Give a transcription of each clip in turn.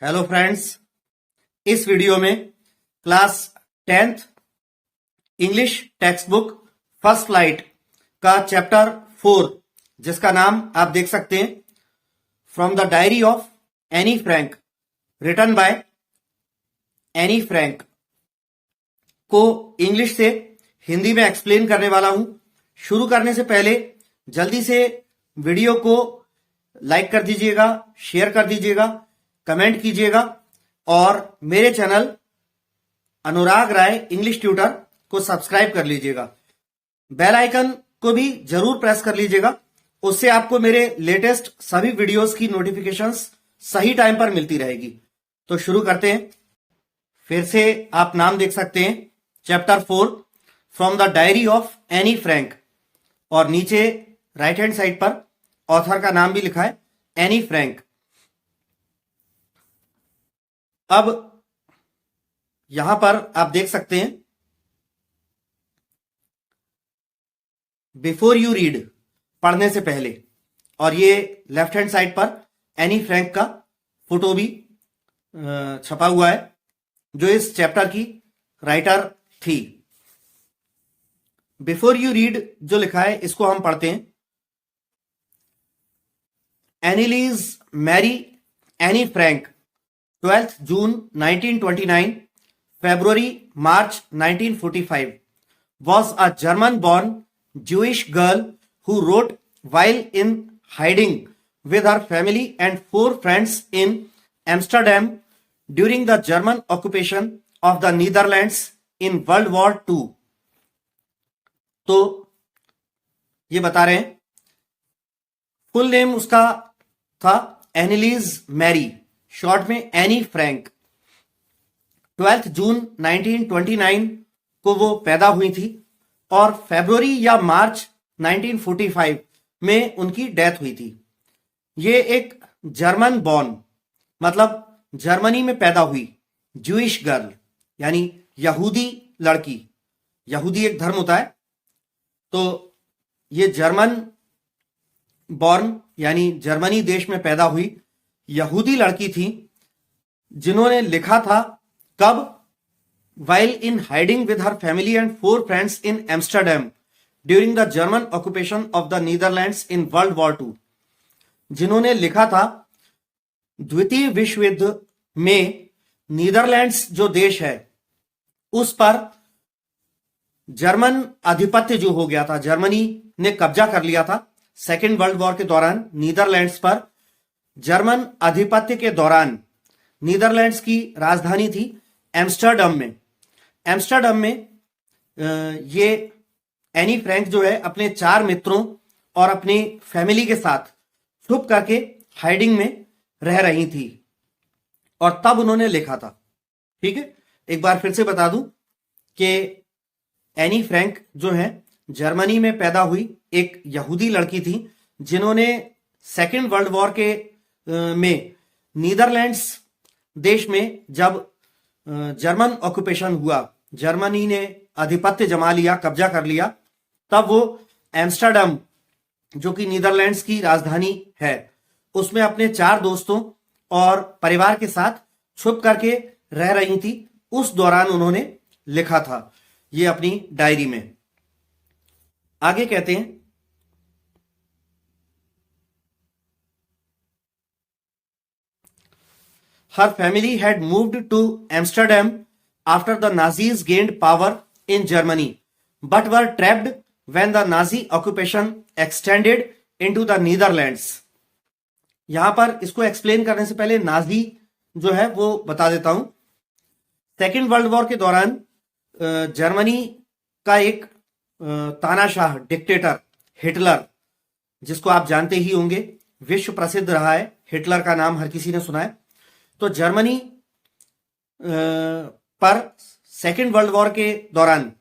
Hello friends, इस video में class 10th English text book first flight का चैप्टर 4 जिसका नाम आप देख सकते हैं from the diary of Anne Frank written by Anne Frank को इंग्लिश से हिंदी में एक्सप्लेन करने वाला हूं। शुरू करने से पहले जल्दी से वीडियो को लाइक कर दीजिएगा, शेयर कर दीजिएगा, कमेंट कीजिएगा और मेरे चैनल अनुराग राय इंग्लिश ट्यूटर को सब्सक्राइब कर लीजिएगा। बेल आइकन को भी जरूर प्रेस कर लीजिएगा, उससे आपको मेरे लेटेस्ट सभी वीडियोस की नोटिफिकेशंस सही टाइम पर मिलती रहेगी। तो शुरू करते हैं। फिर से आप नाम देख सकते हैं, chapter 4 from the diary of Anne Frank, और नीचे राइट हैंड साइड पर ऑथर का नाम भी लिखा है, एनी फ्रैंक। अब यहां पर आप देख सकते हैं, बिफोर यू रीड, पढ़ने से पहले, और ये लेफ्ट हैंड साइड पर एनी फ्रैंक का फोटो भी छपा हुआ है जो इस चैप्टर की राइटर थी। बिफोर यू रीड जो लिखा है इसको हम पढ़ते हैं। Anneliese Marie Anne Frank 12th June 1929, February March 1945, was a German-born Jewish girl who wrote while in hiding with her family and 4 friends in Amsterdam during the German occupation of the Netherlands in World War II. तो ये बता रहे हैं, full name उसका था एनीलीज Mary, short में any Frank. 12th June 1929 को वो पैदा हुई थी और फरवरी या मार्च 1945 में उनकी डेथ हुई थी। ये एक जर्मन बॉर्न, मतलब जर्मनी में पैदा हुई, ज्यूइश गर्ल यानी यहूदी लड़की। यहूदी एक धर्म होता है, तो ये जर्मन बॉर्न यानी जर्मनी देश में पैदा हुई यहूदी लड़की थी, जिन्होंने लिखा था कब? While in hiding with her family and 4 friends in Amsterdam during the German occupation of the Netherlands in world war 2। जिन्होंने लिखा था द्वितीय विश्व युद्ध में नीदरलैंड्स जो देश है उस पर जर्मन आधिपत्य जो हो गया था, जर्मनी ने कब्जा कर लिया था सेकेंड वर्ल्ड वॉर के दौरान नीदरलैंड्स पर। जर्मन आधिपत्य के दौरान नीदरलैंड्स की राजधानी थी एम्स्टरडम में। एम्स्टरडम में ये एनी फ्रैंक जो है अपने 4 मित्रों और अपनी फैमिली के साथ छुप करके हाइडिंग में रह रही थी और तब उन्होंने लिखा था। ठीक है, एक बार फिर से बता दूं कि एनी फ्रैंक जो है जर्मनी में पैदा हुई एक यहूदी लड़की थी, जिन्होंने सेकेंड वर्ल्ड वॉर के में नीदरलैंड्स देश में जब जर्मन ऑक्यूपेशन हुआ, जर्मनी ने आधिपत्य जमा लिया, कब्जा कर लिया, तब वो एम्स्टरडम जो कि नीदरलैंड्स की राजधानी है उसमें अपने 4 दोस्तों और परिवार के साथ छुप करके रह रही थी। उस दौरान उन्होंने लिखा था ये अपनी डायरी में। आगे कहते हैं, her family had moved to Amsterdam after the Nazis gained power in Germany, but were trapped when the Nazi occupation extended into the Netherlands. यहां पर इसको एक्सप्लेन करने से पहले नाजी जो है वो बता देता हूं। सेकेंड वर्ल्ड वॉर के दौरान जर्मनी का एक तानाशाह डिक्टेटर हिटलर, जिसको आप जानते ही होंगे, विश्व प्रसिद्ध रहा है, हिटलर का नाम हर किसी ने सुना है। तो जर्मनी पर सेकेंड वर्ल्ड वॉर के दौरान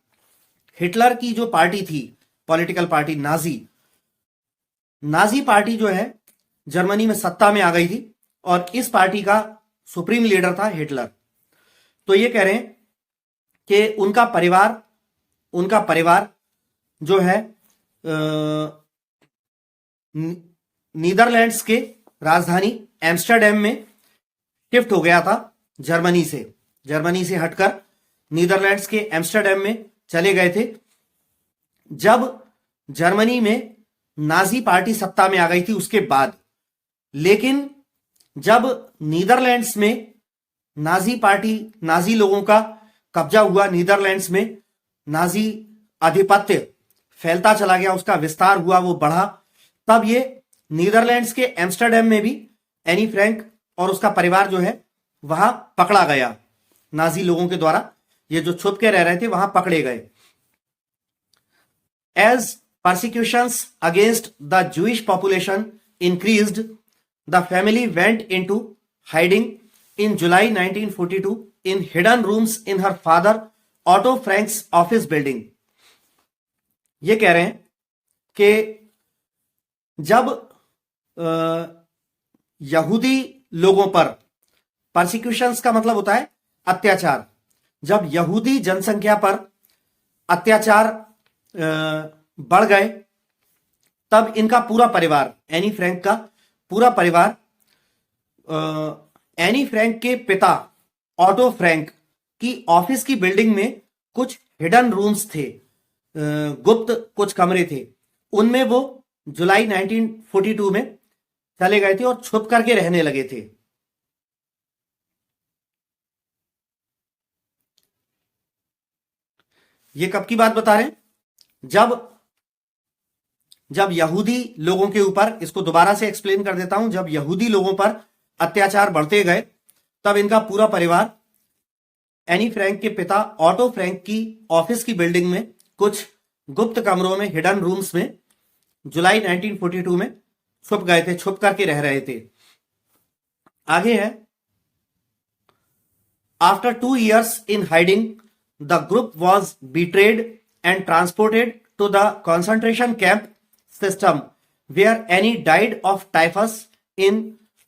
हिटलर की जो पार्टी थी, पॉलिटिकल पार्टी नाजी पार्टी जो है जर्मनी में सत्ता में आ गई थी और इस पार्टी का सुप्रीम लीडर था हिटलर। तो ये कह रहे हैं कि उनका परिवार जो है नीदरलैंड्स के राजधानी एम्स्टरडैम में शिफ्ट हो गया था जर्मनी से हटकर नीदरलैंड्स के एम्स्टर्डम में चले गए थे जब जर्मनी में नाजी पार्टी सत्ता में आ गई थी उसके बाद। लेकिन जब नीदरलैंड्स में नाजी लोगों का कब्जा हुआ, नीदरलैंड्स में नाजी आधिपत्य फैलता चला गया, उसका विस्तार हुआ, वो बढ़ा, तब ये नीदरलैंड्स के एम्स्टर्डम में भी एनी फ्रैंक और उसका परिवार जो है वहां पकड़ा गया नाजी लोगों के द्वारा। ये जो छुप के रह रहे थे वहां पकड़े गए। As persecutions against the Jewish population increased, the family went into hiding in July 1942 in hidden rooms in her father Otto Frank's office building. ये कह रहे हैं कि जब यहूदी लोगों पर, परसिक्यूशंस का मतलब होता है अत्याचार, जब यहूदी जनसंख्या पर अत्याचार बढ़ गए तब इनका पूरा परिवार, एनी फ्रैंक का पूरा परिवार, एनी फ्रैंक के पिता ऑटो फ्रैंक की ऑफिस की बिल्डिंग में कुछ हिडन रूम्स थे, गुप्त कुछ कमरे थे, उनमें वो जुलाई 1942 में चले गए थे और छुप करके रहने लगे थे। ये कब की बात बता रहे हैं? जब यहूदी लोगों के ऊपर, इसको दोबारा से एक्सप्लेन कर देता हूं, जब यहूदी लोगों पर अत्याचार बढ़ते गए तब इनका पूरा परिवार एनी फ्रैंक के पिता ऑटो फ्रैंक की ऑफिस की बिल्डिंग में कुछ गुप्त कमरों में, हिडन रूम्स में जुलाई 1942 में छुप गए थे, छुप करके रह रहे थे। आगे है, after 2 years in hiding, the group was betrayed and transported to the concentration camp system where Annie died of typhus in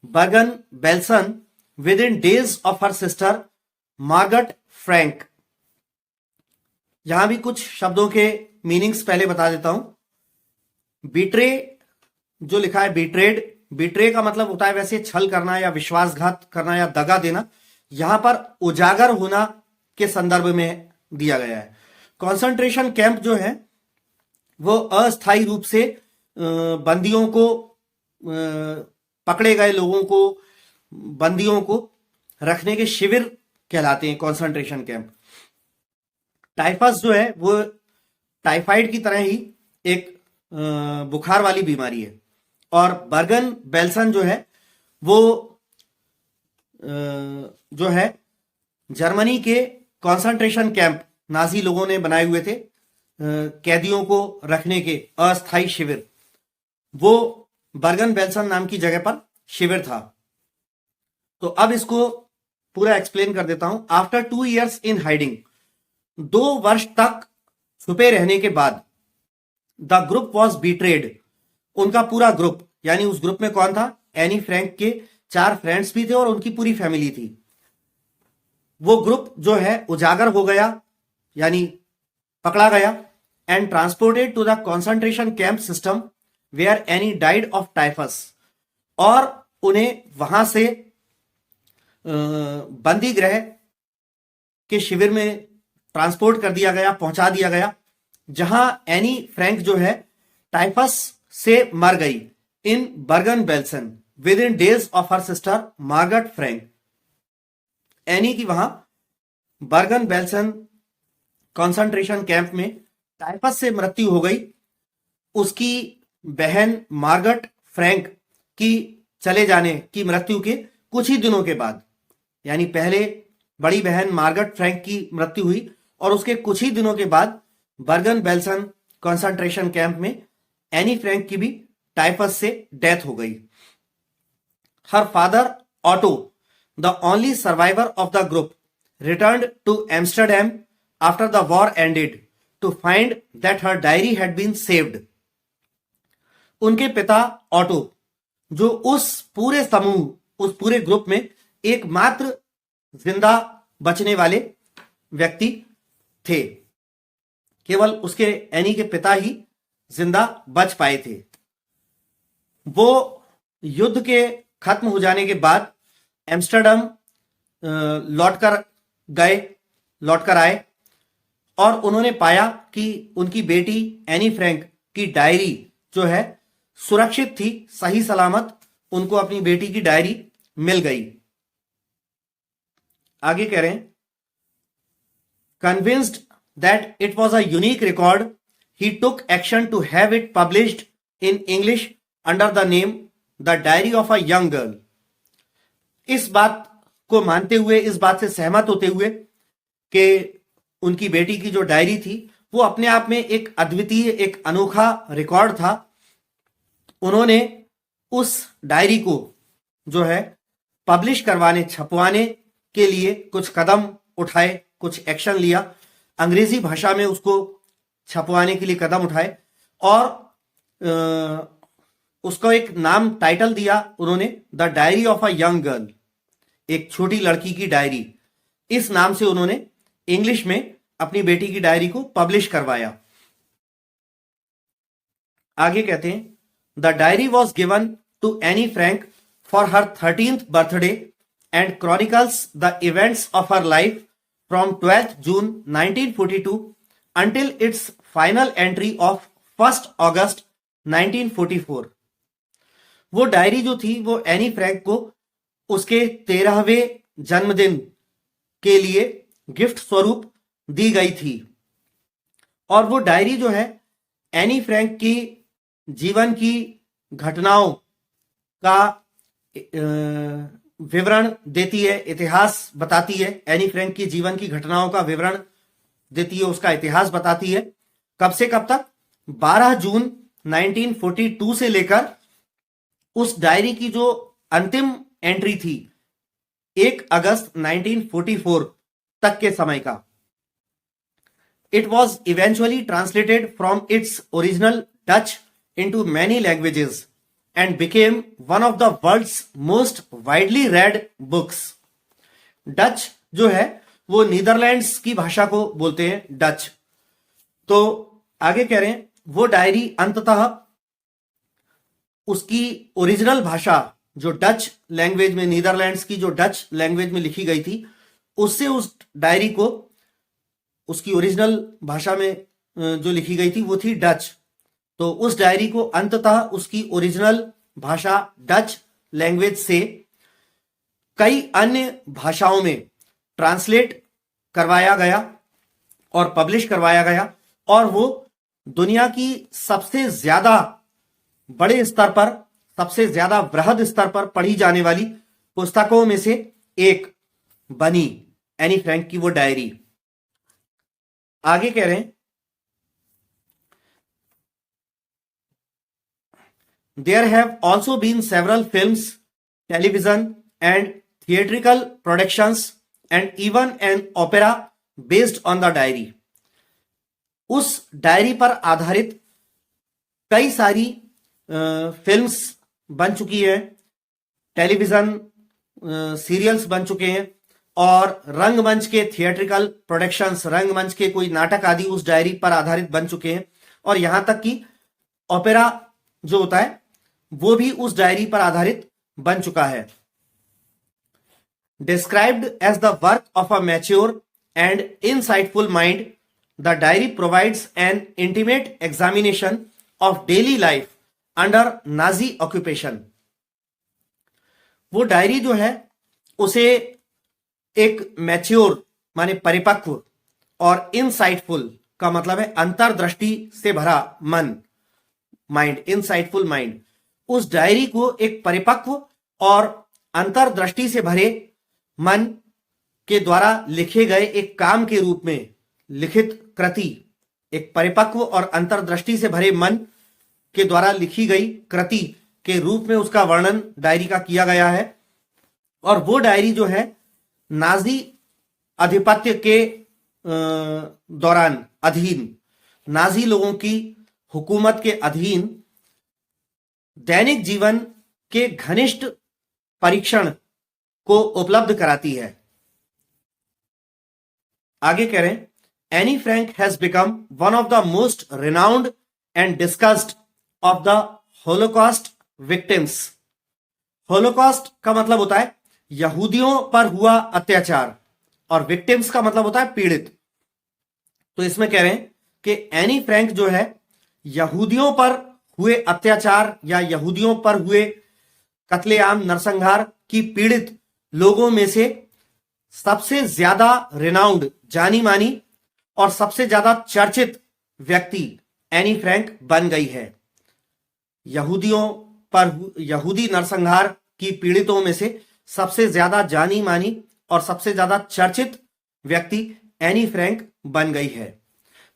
Bergen-Belsen within days of her sister Margaret Frank. यहां भी कुछ शब्दों के मीनिंग्स पहले बता देता हूं। बीट्रे जो लिखा है, बीट्रे का मतलब होता है वैसे छल करना या विश्वासघात करना या दगा देना, यहां पर उजागर होना के संदर्भ में दिया गया है। कॉन्सेंट्रेशन कैंप जो है वो अस्थायी रूप से बंदियों को, पकड़े गए लोगों को, बंदियों को रखने के शिविर कहलाते हैं कॉन्सेंट्रेशन कैंप। टाइफस जो है वो टाइफाइड की तरह ही एक बुखार वाली बीमारी है, और बर्गन बेल्सन जो है वो जो है जर्मनी के कॉन्सेंट्रेशन कैंप नाजी लोगों ने बनाए हुए थे कैदियों को रखने के अस्थायी शिविर, वो बर्गन बेल्सन नाम की जगह पर शिविर था। तो अब इसको पूरा एक्सप्लेन कर देता हूं। आफ्टर 2 years इन हाइडिंग, 2 वर्ष तक छुपे रहने के बाद, द ग्रुप वॉज बीट्रेड, उनका पूरा ग्रुप, यानी उस ग्रुप में कौन था? एनी फ्रैंक के 4 फ्रेंड्स भी थे और उनकी पूरी फैमिली थी। वो ग्रुप जो है उजागर हो गया, यानी पकड़ा गया, and transported to the concentration camp system where Anne died of typhus, और उन्हें वहां से बंदी गृह के शिविर में ट्रांसपोर्ट कर दिया गया, पहुंचा दिया गया, जहां एनी फ्रैंक जो है टाइफस से मर गई in Bergen Belsen within days of her sister Margaret Frank. Anne की वहां बर्गन बेल्सन कॉन्सेंट्रेशन कैंप में टाइफस से मृत्यु हो गई। उसकी बहन मार्गरेट फ्रैंक की चले जाने की मृत्यु के कुछ ही दिनों के बाद, यानी पहले बड़ी बहन मार्गरेट फ्रैंक की मृत्यु हुई और उसके कुछ ही दिनों के बाद बर्गन बेल्सन कॉन्सेंट्रेशन कैंप में एनी फ्रैंक की भी टाइफस से डेथ हो गई। Her father auto, the only survivor of the group, returned to Amsterdam after the war ended to find that her diary had been saved. उनके पिता auto, जो उस पूरे समूह, उस पूरे ग्रुप में एकमात्र जिंदा बचने वाले व्यक्ति थे, केवल उसके एनी के पिता ही जिंदा बच पाए थे। वो युद्ध के खत्म हो जाने के बाद एम्स्टर्डम लौट कर आए और उन्होंने पाया कि उनकी बेटी एनी फ्रैंक की डायरी जो है सुरक्षित थी, सही सलामत उनको अपनी बेटी की डायरी मिल गई। आगे कह रहे हैं, convinced that it was a unique record, he took action to have it published in English under the name the diary of a young girl. इस बात को मानते हुए, इस बात से सहमत होते हुए कि उनकी बेटी की जो डायरी थी वो अपने आप में एक अद्वितीय, एक अनोखा रिकॉर्ड था, उन्होंने उस डायरी को जो है पब्लिश करवाने, छपवाने के लिए कुछ कदम उठाए, कुछ एक्शन लिया, अंग्रेजी भाषा में उसको छपवाने के लिए कदम उठाए और उसको एक नाम, टाइटल दिया उन्होंने, the diary of a young girl, एक छोटी लड़की की डायरी। इस नाम से उन्होंने इंग्लिश में अपनी बेटी की डायरी को पब्लिश करवाया। आगे कहते हैं, the diary was given to Anne Frank for her 13th birthday and chronicles the events of her life from 12th June 1942 until its final entry of 1st August 1944। वो डायरी जो थी वो एनी फ्रैंक को उसके 13वें जन्मदिन के लिए गिफ्ट स्वरूप दी गई थी और वो डायरी जो है एनी फ्रैंक की जीवन की घटनाओं का विवरण देती है, इतिहास बताती है। एनी फ्रैंक की जीवन की घटनाओं का विवरण देती है, उसका इतिहास बताती है। कब से कब तक? 12 जून 1942 से लेकर उस डायरी की जो अंतिम एंट्री थी 1 अगस्त 1944 तक के समय का। It was eventually translated from its original Dutch into many languages and became one of the world's most widely read books। Dutch जो है वो नीदरलैंड्स की भाषा को बोलते हैं, डच। तो आगे कह रहे हैं, वो डायरी अंततः उसकी ओरिजिनल भाषा जो डच लैंग्वेज में, नीदरलैंड्स की जो डच लैंग्वेज में लिखी गई थी, उससे उस डायरी को, उसकी ओरिजिनल भाषा में जो लिखी गई थी वो थी डच। तो उस डायरी को अंततः उसकी ओरिजिनल भाषा डच लैंग्वेज से कई अन्य भाषाओं में ट्रांसलेट करवाया गया और पब्लिश करवाया गया और वो दुनिया की सबसे ज्यादा बड़े स्तर पर, सबसे ज्यादा वृहद स्तर पर पढ़ी जाने वाली पुस्तकों में से एक बनी, एनी फ्रैंक की वो डायरी। आगे कह रहे हैं, there have also been several films, television and theatrical productions and even an opera based on the diary। उस डायरी पर आधारित कई सारी फिल्म्स बन चुकी हैं, टेलीविजन सीरियल्स बन चुके हैं और रंगमंच के थिएट्रिकल प्रोडक्शंस, रंगमंच के कोई नाटक आदि उस डायरी पर आधारित बन चुके हैं और यहां तक कि ओपेरा जो होता है वो भी उस डायरी पर आधारित बन चुका है। Described as the work of a mature and insightful mind, the diary provides an intimate examination of daily life under Nazi occupation. वो डायरी जो है उसे एक मैच्योर माने परिपक्व और इनसाइटफुल का मतलब है अंतर्दृष्टि से भरा मन, माइंड, इनसाइटफुल माइंड। उस डायरी को एक परिपक्व और अंतर्दृष्टि से भरे मन के द्वारा लिखे गए एक काम के रूप में लिखित कृति, एक परिपक्व और अंतर्दृष्टि से भरे मन के द्वारा लिखी गई कृति के रूप में उसका वर्णन डायरी का किया गया है। और वो डायरी जो है नाजी आधिपत्य के दौरान, अधीन, नाजी लोगों की हुकूमत के अधीन दैनिक जीवन के घनिष्ठ परीक्षण को उपलब्ध कराती है। आगे कह रहे हैं, Anne Frank has become one of the most renowned and discussed of the Holocaust victims. Holocaust का मतलब होता है यहूदियों पर हुआ अत्याचार, और विक्टिम्स का मतलब होता है पीड़ित। तो इसमें कह रहे हैं कि एनी फ्रैंक जो है यहूदियों पर हुए अत्याचार या यहूदियों पर हुए कत्लेआम नरसंहार की पीड़ित लोगों में से सबसे ज्यादा रिनाउंड, जानी मानी और सबसे ज्यादा चर्चित व्यक्ति एनी फ्रैंक बन गई है। यहूदियों पर यहूदी नरसंहार की पीड़ितों में से सबसे ज्यादा जानी मानी और सबसे ज्यादा चर्चित व्यक्ति एनी फ्रैंक बन गई है।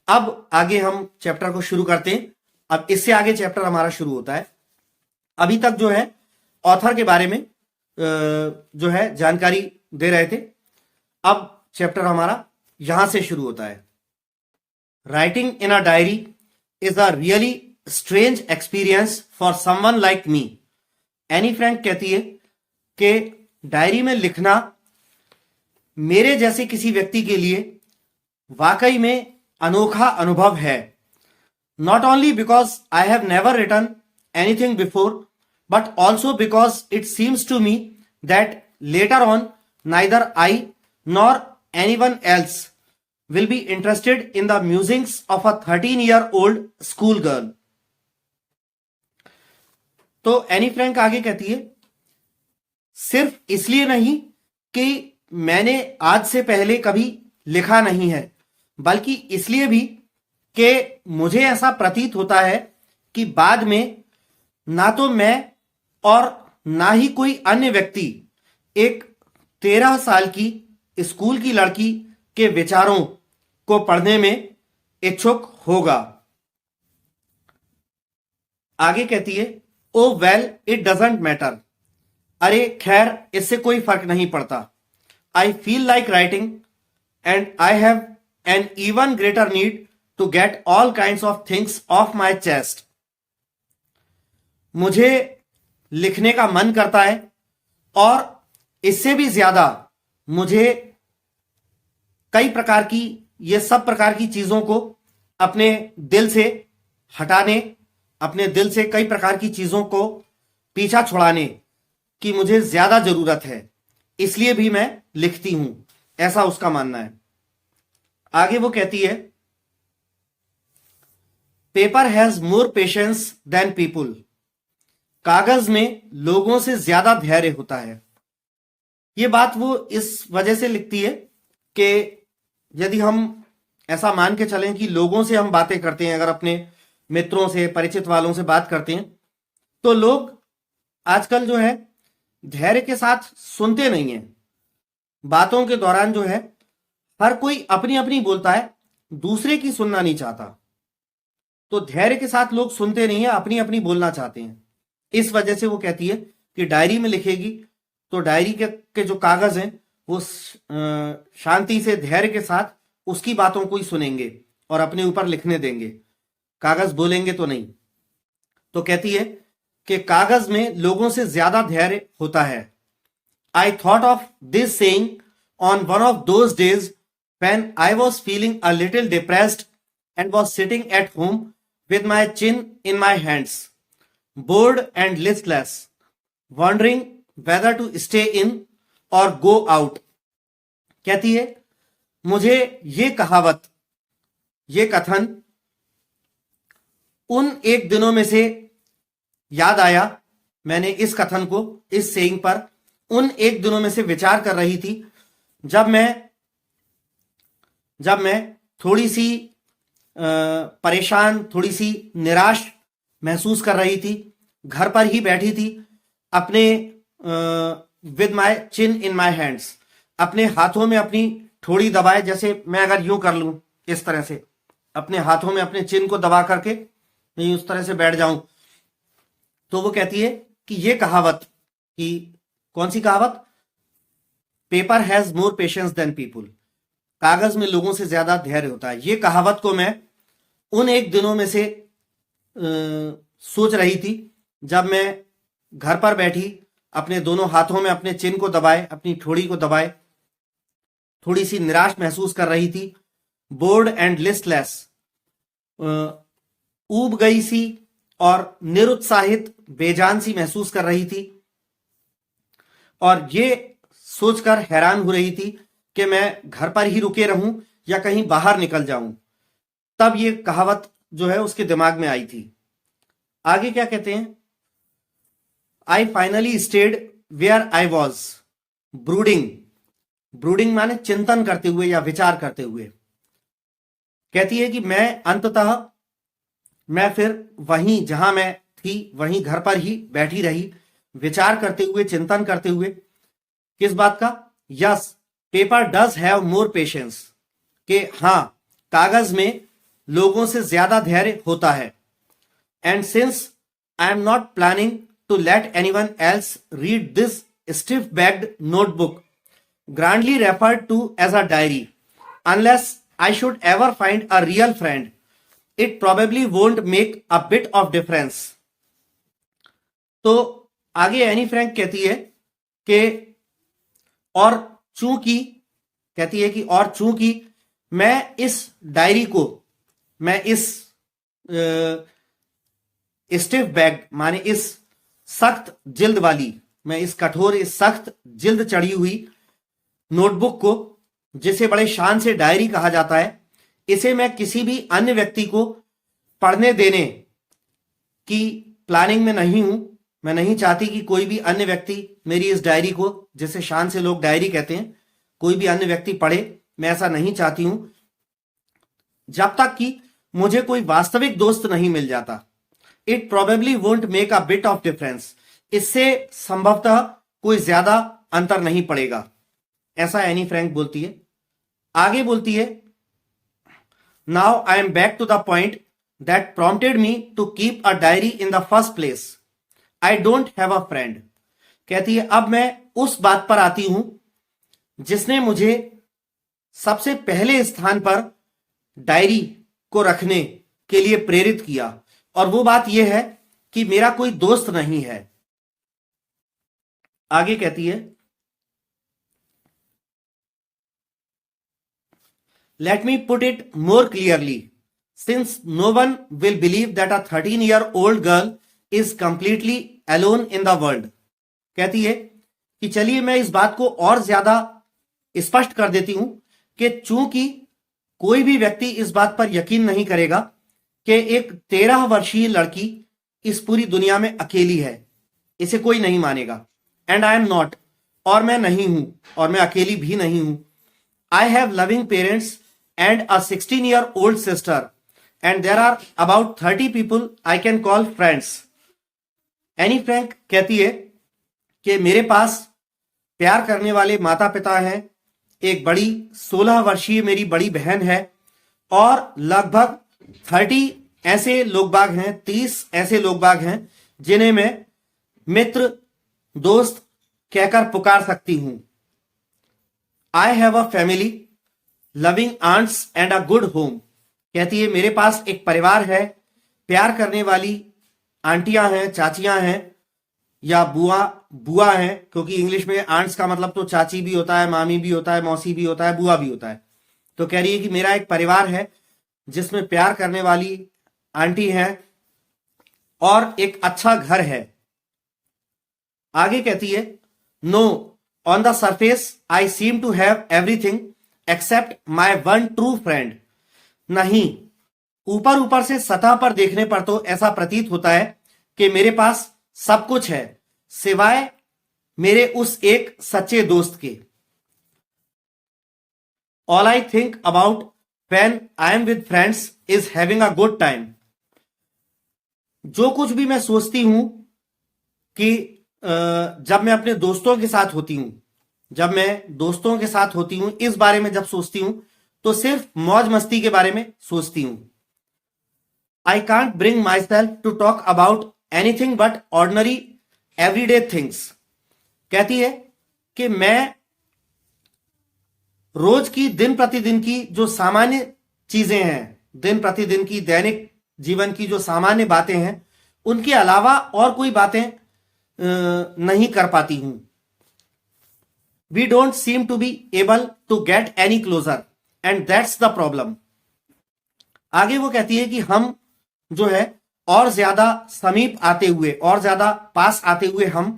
अब आगे हम चैप्टर को शुरू करते हैं। अब इससे आगे चैप्टर हमारा शुरू होता है। अभी तक जो है ऑथर के बारे में जो है जानकारी दे रहे थे। अब चैप्टर हमारा यहां से शुरू होता है। Writing in a diary is a really strange experience for someone like me. Any Frank कहती है कि डायरी में लिखना मेरे जैसे किसी व्यक्ति के लिए वाकई में अनोखा अनुभव है। Not only because I have never written anything before, but also because it seems to me that later on neither I nor anyone else will be interested in the musings of a 13-year-old schoolgirl. तो Anne Frank आगे कहती है, सिर्फ इसलिए नहीं कि मैंने आज से पहले कभी लिखा नहीं है, बल्कि इसलिए भी कि मुझे ऐसा प्रतीत होता है कि बाद में ना तो मैं और ना ही कोई अन्य व्यक्ति एक 13 साल की स्कूल की लड़की के विचारों को पढ़ने में इच्छुक होगा। आगे कहती है, oh well it doesn't matter. अरे खैर, इससे कोई फर्क नहीं पड़ता। I feel like writing and I have an even greater need to get all kinds of things off my chest. मुझे लिखने का मन करता है और इससे भी ज्यादा मुझे कई प्रकार की, ये सब प्रकार की चीजों को अपने दिल से हटाने, अपने दिल से कई प्रकार की चीजों को पीछा छुड़ाने की मुझे ज्यादा जरूरत है, इसलिए भी मैं लिखती हूं, ऐसा उसका मानना है। आगे वो कहती है, paper has more patience than people. कागज में लोगों से ज्यादा धैर्य होता है। ये बात वो इस वजह से लिखती है कि यदि हम ऐसा मान के चलें कि लोगों से हम बातें करते हैं, अगर अपने मित्रों से, परिचित वालों से बात करते हैं, तो लोग आजकल जो है धैर्य के साथ सुनते नहीं हैं। बातों के दौरान जो है हर कोई अपनी अपनी बोलता है, दूसरे की सुनना नहीं चाहता। तो धैर्य के साथ लोग सुनते नहीं है, अपनी अपनी बोलना चाहते हैं। इस वजह से वो कहती है कि डायरी में लिखेगी तो डायरी के जो कागज हैं वो शांति से, धैर्य के साथ उसकी बातों को ही सुनेंगे और अपने ऊपर लिखने देंगे, कागज बोलेंगे तो नहीं। तो कहती है कि कागज में लोगों से ज्यादा धैर्य होता है। I thought of this saying on one of those days when I was feeling a little depressed and was sitting at home with my chin in my hands, bored and listless, wondering whether to stay in or go out. कहती है, मुझे ये कहावत, ये कथन उन एक दिनों में से याद आया। मैंने इस कथन को, इस सेइंग पर उन एक दिनों में से विचार कर रही थी जब मैं थोड़ी सी परेशान, थोड़ी सी निराश महसूस कर रही थी, घर पर ही बैठी थी, अपने with my chin in my hands, अपने हाथों में अपनी ठोड़ी दबाए, जैसे मैं अगर यूं कर लूं, इस तरह से अपने हाथों में अपने चिन को दबा करके नहीं उस तरह से बैठ जाऊं। तो वो कहती है कि ये कहावत, कि कौन सी कहावत, paper has more patience than people, कागज में लोगों से ज्यादा धैर्य होता है। ये कहावत को मैं उन एक दिनों में से सोच रही थी जब मैं घर पर बैठी, अपने दोनों हाथों में अपने चिन को दबाए, अपनी ठोड़ी को दबाए, थोड़ी सी निराश महसूस कर रही थी। बोर्ड एंड लिस्टलेस, ऊब गई सी और निरुत्साहित, बेजान सी महसूस कर रही थी। और ये सोचकर हैरान हो रही थी कि मैं घर पर ही रुके रहूं या कहीं बाहर निकल जाऊं। तब ये कहावत जो है उसके दिमाग में आई थी। आगे क्या कहते हैं, I finally stayed where I was brooding. Brooding माने चिंतन करते हुए या विचार करते हुए। कहती है कि मैं फिर वहीं जहां मैं थी वहीं घर पर ही बैठी रही, विचार करते हुए, चिंतन करते हुए। किस बात का? Yes, paper does have more patience, कि हां, कागज में लोगों से ज्यादा धैर्य होता है। And since I am not planning to let anyone else read this stiff backed notebook grandly referred to as a diary, unless I should ever find a real friend, it probably won't make a bit of difference. तो आगे Anne Frank कहती है कि और चूंकि कहती है कि और चूंकि मैं इस डायरी को, मैं इस स्टिफ बैग माने इस सख्त जिल्द वाली, मैं इस कठोर, इस सख्त जिल्द चढ़ी हुई नोटबुक को, जिसे बड़े शान से डायरी कहा जाता है, इसे मैं किसी भी अन्य व्यक्ति को पढ़ने देने की प्लानिंग में नहीं हूं। मैं नहीं चाहती कि कोई भी अन्य व्यक्ति मेरी इस डायरी को, जिसे शान से लोग डायरी कहते हैं, कोई भी अन्य व्यक्ति पढ़े। मैं ऐसा नहीं चाहती हूं जब तक कि मुझे कोई वास्तविक दोस्त नहीं मिल जाता। It probably won't make a bit of difference, इससे संभवतः कोई ज्यादा अंतर नहीं पड़ेगा। ऐसा एनी फ्रैंक बोलती है। आगे बोलती है, now I am back to the point that prompted me to keep a diary in the first place, I don't have a friend. कहती है अब मैं उस बात पर आती हूं जिसने मुझे सबसे पहले स्थान पर डायरी को रखने के लिए प्रेरित किया, और वो बात यह है कि मेरा कोई दोस्त नहीं है। आगे कहती है, let me put it more clearly, since no one will believe that a 13-year-old girl is completely alone in the world. कहती है कि चलिए मैं इस बात को और ज्यादा स्पष्ट कर देती हूं कि चूंकि कोई भी व्यक्ति इस बात पर यकीन नहीं करेगा कि एक 13 वर्षीय लड़की इस पूरी दुनिया में अकेली है, इसे कोई नहीं मानेगा। एंड आई एम नॉट, और मैं नहीं हूं, और मैं अकेली भी नहीं हूं। I have loving parents and a 16-year-old sister, and there are about 30 people I can call friends. Any Frank कहती है कि मेरे पास प्यार करने वाले माता पिता हैं, एक बड़ी 16 वर्षीय मेरी बड़ी बहन है, और लगभग 30 ऐसे लोग बाग हैं, 30 ऐसे लोग बाग हैं जिन्हें मैं मित्र, दोस्त कहकर पुकार सकती हूं। I have a family, loving aunts and a good home. कहती है मेरे पास एक परिवार है, प्यार करने वाली आंटियां हैं, चाचियां हैं, या बुआ हैं, क्योंकि इंग्लिश में आंट्स का मतलब तो चाची भी होता है, मामी भी होता है, मौसी भी होता है, बुआ भी होता है। तो कह रही है कि मेरा एक परिवार है जिसमें प्यार करने वाली आंटी हैं और एक अच्छा घर है। आगे कहती है, no, on the surface I seem to have everything except my one true friend. नहीं, ऊपर ऊपर से सतह पर देखने पर तो ऐसा प्रतीत होता है कि मेरे पास सब कुछ है सिवाय मेरे उस एक सच्चे दोस्त के। All I think about when I am with friends is having a good time. जो कुछ भी मैं सोचती हूं कि जब मैं अपने दोस्तों के साथ होती हूं, जब मैं दोस्तों के साथ होती हूं, इस बारे में जब सोचती हूं तो सिर्फ मौज मस्ती के बारे में सोचती हूं। I can't bring myself to talk about anything but ordinary everyday things. कहती है कि मैं रोज की, दिन प्रतिदिन की जो सामान्य चीजें हैं, दिन प्रतिदिन की दैनिक जीवन की जो सामान्य बातें हैं, उनके अलावा और कोई बातें नहीं कर पाती हूं। We don't seem to be able to get any closer and that's the problem. आगे वो कहती है कि हम जो है और ज्यादा समीप आते हुए, और ज्यादा पास आते हुए हम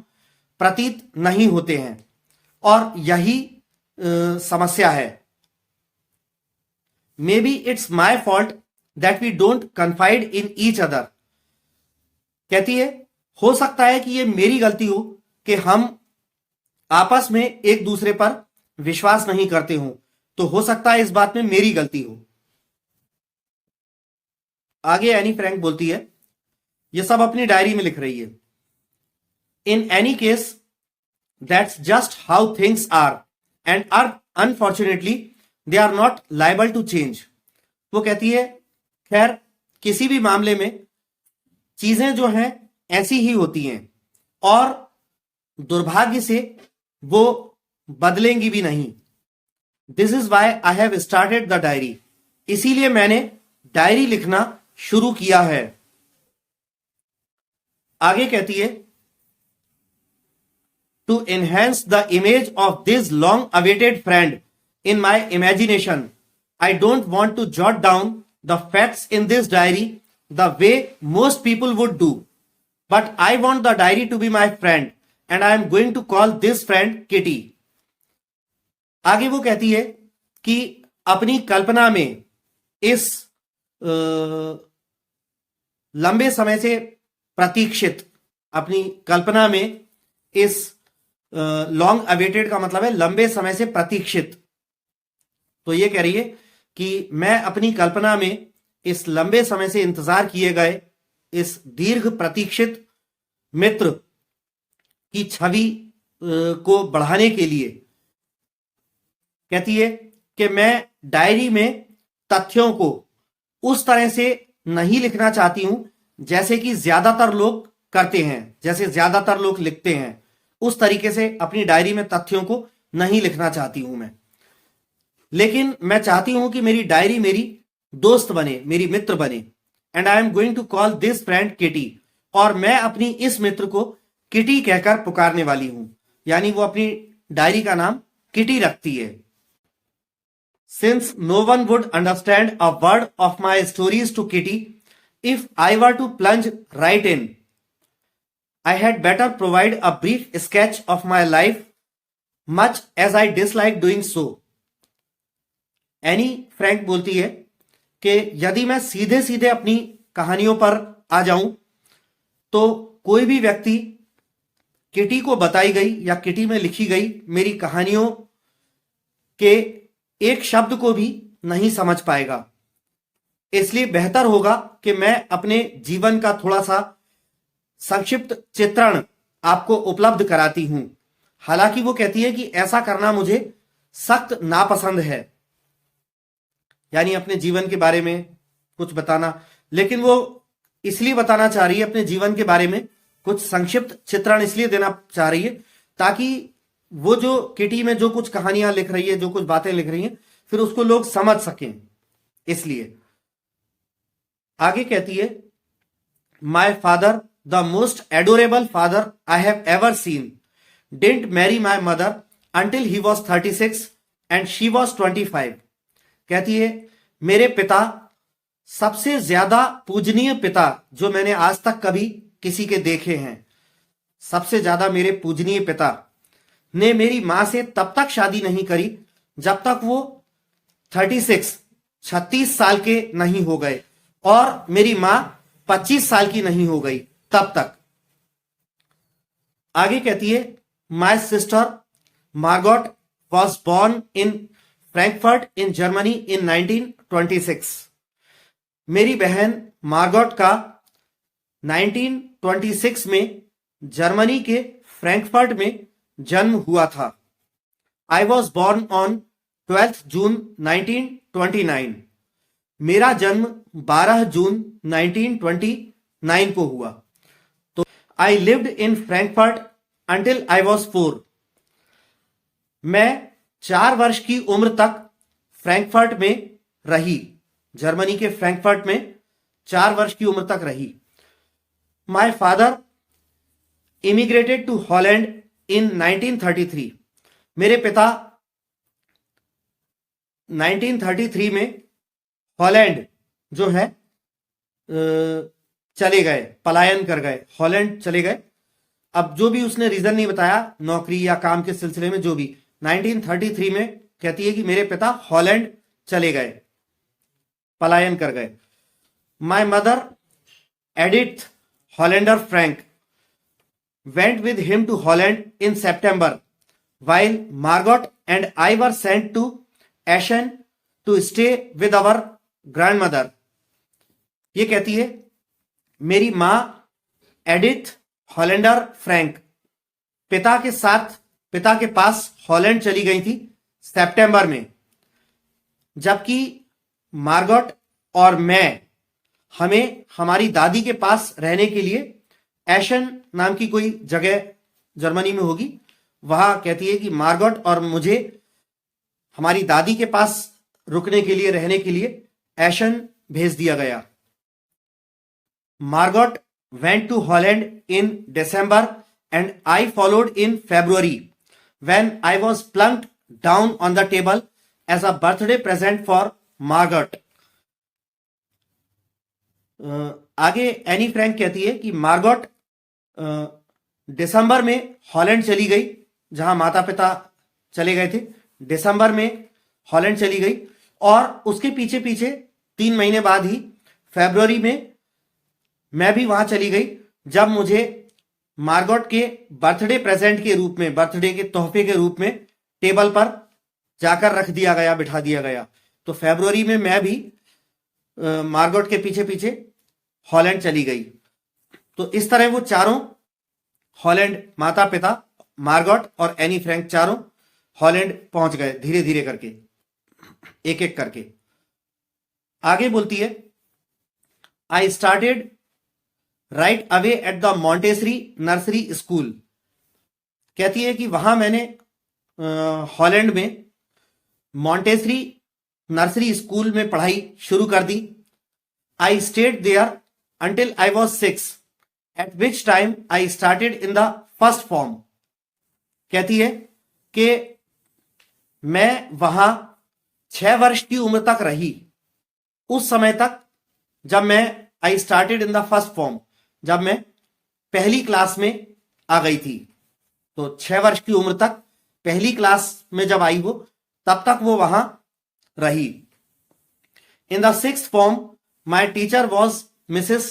प्रतीत नहीं होते हैं। और यही समस्या है। Maybe it's my fault that we don't confide in each other. कहती है हो सकता है कि ये मेरी गलती हो कि हम आपस में एक दूसरे पर विश्वास नहीं करते हो, तो हो सकता है इस बात में मेरी गलती हो। आगे एनी फ्रैंक बोलती है, ये सब अपनी डायरी में लिख रही है। In any case that's just how things are and unfortunately they are not liable to change. वो कहती है खैर किसी भी मामले में चीजें जो हैं ऐसी ही होती हैं और दुर्भाग्य से वो बदलेंगी भी नहीं। This is why I have started the diary. इसीलिए मैंने डायरी लिखना शुरू किया है। आगे कहती है to enhance the image of this long awaited friend in my imagination I don't want to jot down the facts in this diary the way most people would do, but I want the diary to be my friend and I am going to call this friend Kitty. आगे वो कहती है कि अपनी कल्पना में इस लंबे समय से प्रतीक्षित, अपनी कल्पना में इस लॉन्ग अवेटेड का मतलब है लंबे समय से प्रतीक्षित। तो ये कह रही है कि मैं अपनी कल्पना में इस लंबे समय से इंतजार किए गए इस दीर्घ प्रतीक्षित मित्र की छवि को बढ़ाने के लिए कहती है कि मैं डायरी में तथ्यों को उस तरह से नहीं लिखना चाहती हूं जैसे कि ज्यादातर लोग करते हैं, जैसे ज्यादातर लोग लिखते हैं, उस तरीके से अपनी डायरी में तथ्यों को नहीं लिखना चाहती हूं मैं। लेकिन मैं चाहती हूं कि मेरी डायरी मेरी दोस्त बने, मेरी मित्र बने। And I am going to call this friend Kitty. और मैं अपनी इस मित्र को किटी कहकर पुकारने वाली हूं। यानी वो अपनी डायरी का नाम किटी रखती है। Since no one would understand a word of my stories to Kitty if I were to plunge right in, I had better provide a brief sketch of my life much as I dislike doing so. Anne Frank बोलती है कि यदि मैं सीधे सीधे अपनी कहानियों पर आ जाऊं तो कोई भी व्यक्ति किटी को बताई गई या किटी में लिखी गई मेरी कहानियों के एक शब्द को भी नहीं समझ पाएगा। इसलिए बेहतर होगा कि मैं अपने जीवन का थोड़ा सा संक्षिप्त चित्रण आपको उपलब्ध कराती हूं। हालांकि वो कहती है कि ऐसा करना मुझे सख्त नापसंद है, यानी अपने जीवन के बारे में कुछ बताना, लेकिन वो इसलिए बताना चाह रही है अपने जीवन के बारे में कुछ संक्षिप्त चित्रण इसलिए देना चाह रही है ताकि वो जो किटी में जो कुछ कहानियां लिख रही है, जो कुछ बातें लिख रही हैं, फिर उसको लोग समझ सकें। इसलिए आगे कहती है my father the most adorable father I have ever seen didn't marry my mother until he was 36 and she was 25। कहती है मेरे पिता, सबसे ज्यादा पूजनीय पिता जो मैंने आज तक कभी किसी के देखे हैं, सबसे ज्यादा मेरे पूजनीय पिता ने मेरी मां से तब तक शादी नहीं करी जब तक वो 36 साल के नहीं हो गए और मेरी मां 25 साल की नहीं हो गई तब तक। आगे कहती है my sister Margot was born in Frankfurt in Germany in 1926। मेरी बहन मार्गोट का 1926 में जर्मनी के फ्रैंकफर्ट में जन्म हुआ था। आई वॉज बॉर्न ऑन 12 जून 1929। मेरा जन्म 12 जून 1929 को हुआ। तो I lived in Frankfurt until I was 4। मैं 4 वर्ष की उम्र तक फ्रैंकफर्ट में रही, जर्मनी के फ्रैंकफर्ट में 4 वर्ष की उम्र तक रही। My father immigrated to Holland in 1933। मेरे पिता 1933 में हॉलैंड जो है चले गए, पलायन कर गए, हॉलैंड चले गए। अब जो भी उसने रीजन नहीं बताया, नौकरी या काम के सिलसिले में जो भी, 1933 में कहती है कि मेरे पिता हॉलैंड चले गए, पलायन कर गए। My mother Edith Hollander Frank went with him to Holland in September, while Margot and I were sent to Ashen to stay with our grandmother. ये कहती है मेरी माँ एडिथ हॉलैंडर फ्रैंक पिता के साथ, पिता के पास हॉलैंड चली गई थी सितंबर में, जबकि मार्गोट और मैं हमें हमारी दादी के पास रहने के लिए एशन नाम की कोई जगह जर्मनी में होगी, वहां कहती है कि मार्गोट और मुझे हमारी दादी के पास रुकने के लिए, रहने के लिए एशन भेज दिया गया। Margot went to Holland in December and I followed in February when I was plunked down on the table as a birthday present for Margot. आगे एनी फ्रैंक कहती है कि मार्गोट दिसंबर में हॉलैंड चली गई, जहां माता पिता चले गए थे। दिसंबर में हॉलैंड चली गई और उसके पीछे पीछे 3 महीने बाद ही फरवरी में मैं भी वहां चली गई, जब मुझे मार्गोट के बर्थडे प्रेजेंट के रूप में, बर्थडे के तोहफे के रूप में टेबल पर जाकर रख दिया गया, बिठा दिया गया। तो फरवरी में मैं भी मार्गोट के पीछे पीछे हॉलैंड चली गई। तो इस तरह वो चारों हॉलैंड, माता पिता, मार्गोट और एनी फ्रैंक, चारों हॉलैंड पहुंच गए धीरे धीरे करके, एक एक करके। आगे बोलती है I started right away at the Montessori nursery school. कहती है कि वहां मैंने हॉलैंड में मॉन्टेसरी नर्सरी स्कूल में पढ़ाई शुरू कर दी। I stayed there until I was 6, at which time I started in the first form. कहती है कि मैं वहां 6 वर्ष की उम्र तक रही, उस समय तक जब मैं I started in the first form, जब मैं पहली क्लास में आ गई थी। तो 6 वर्ष की उम्र तक पहली क्लास में जब आई वो, तब तक वो वहां रही। In the 6th form, my teacher was Mrs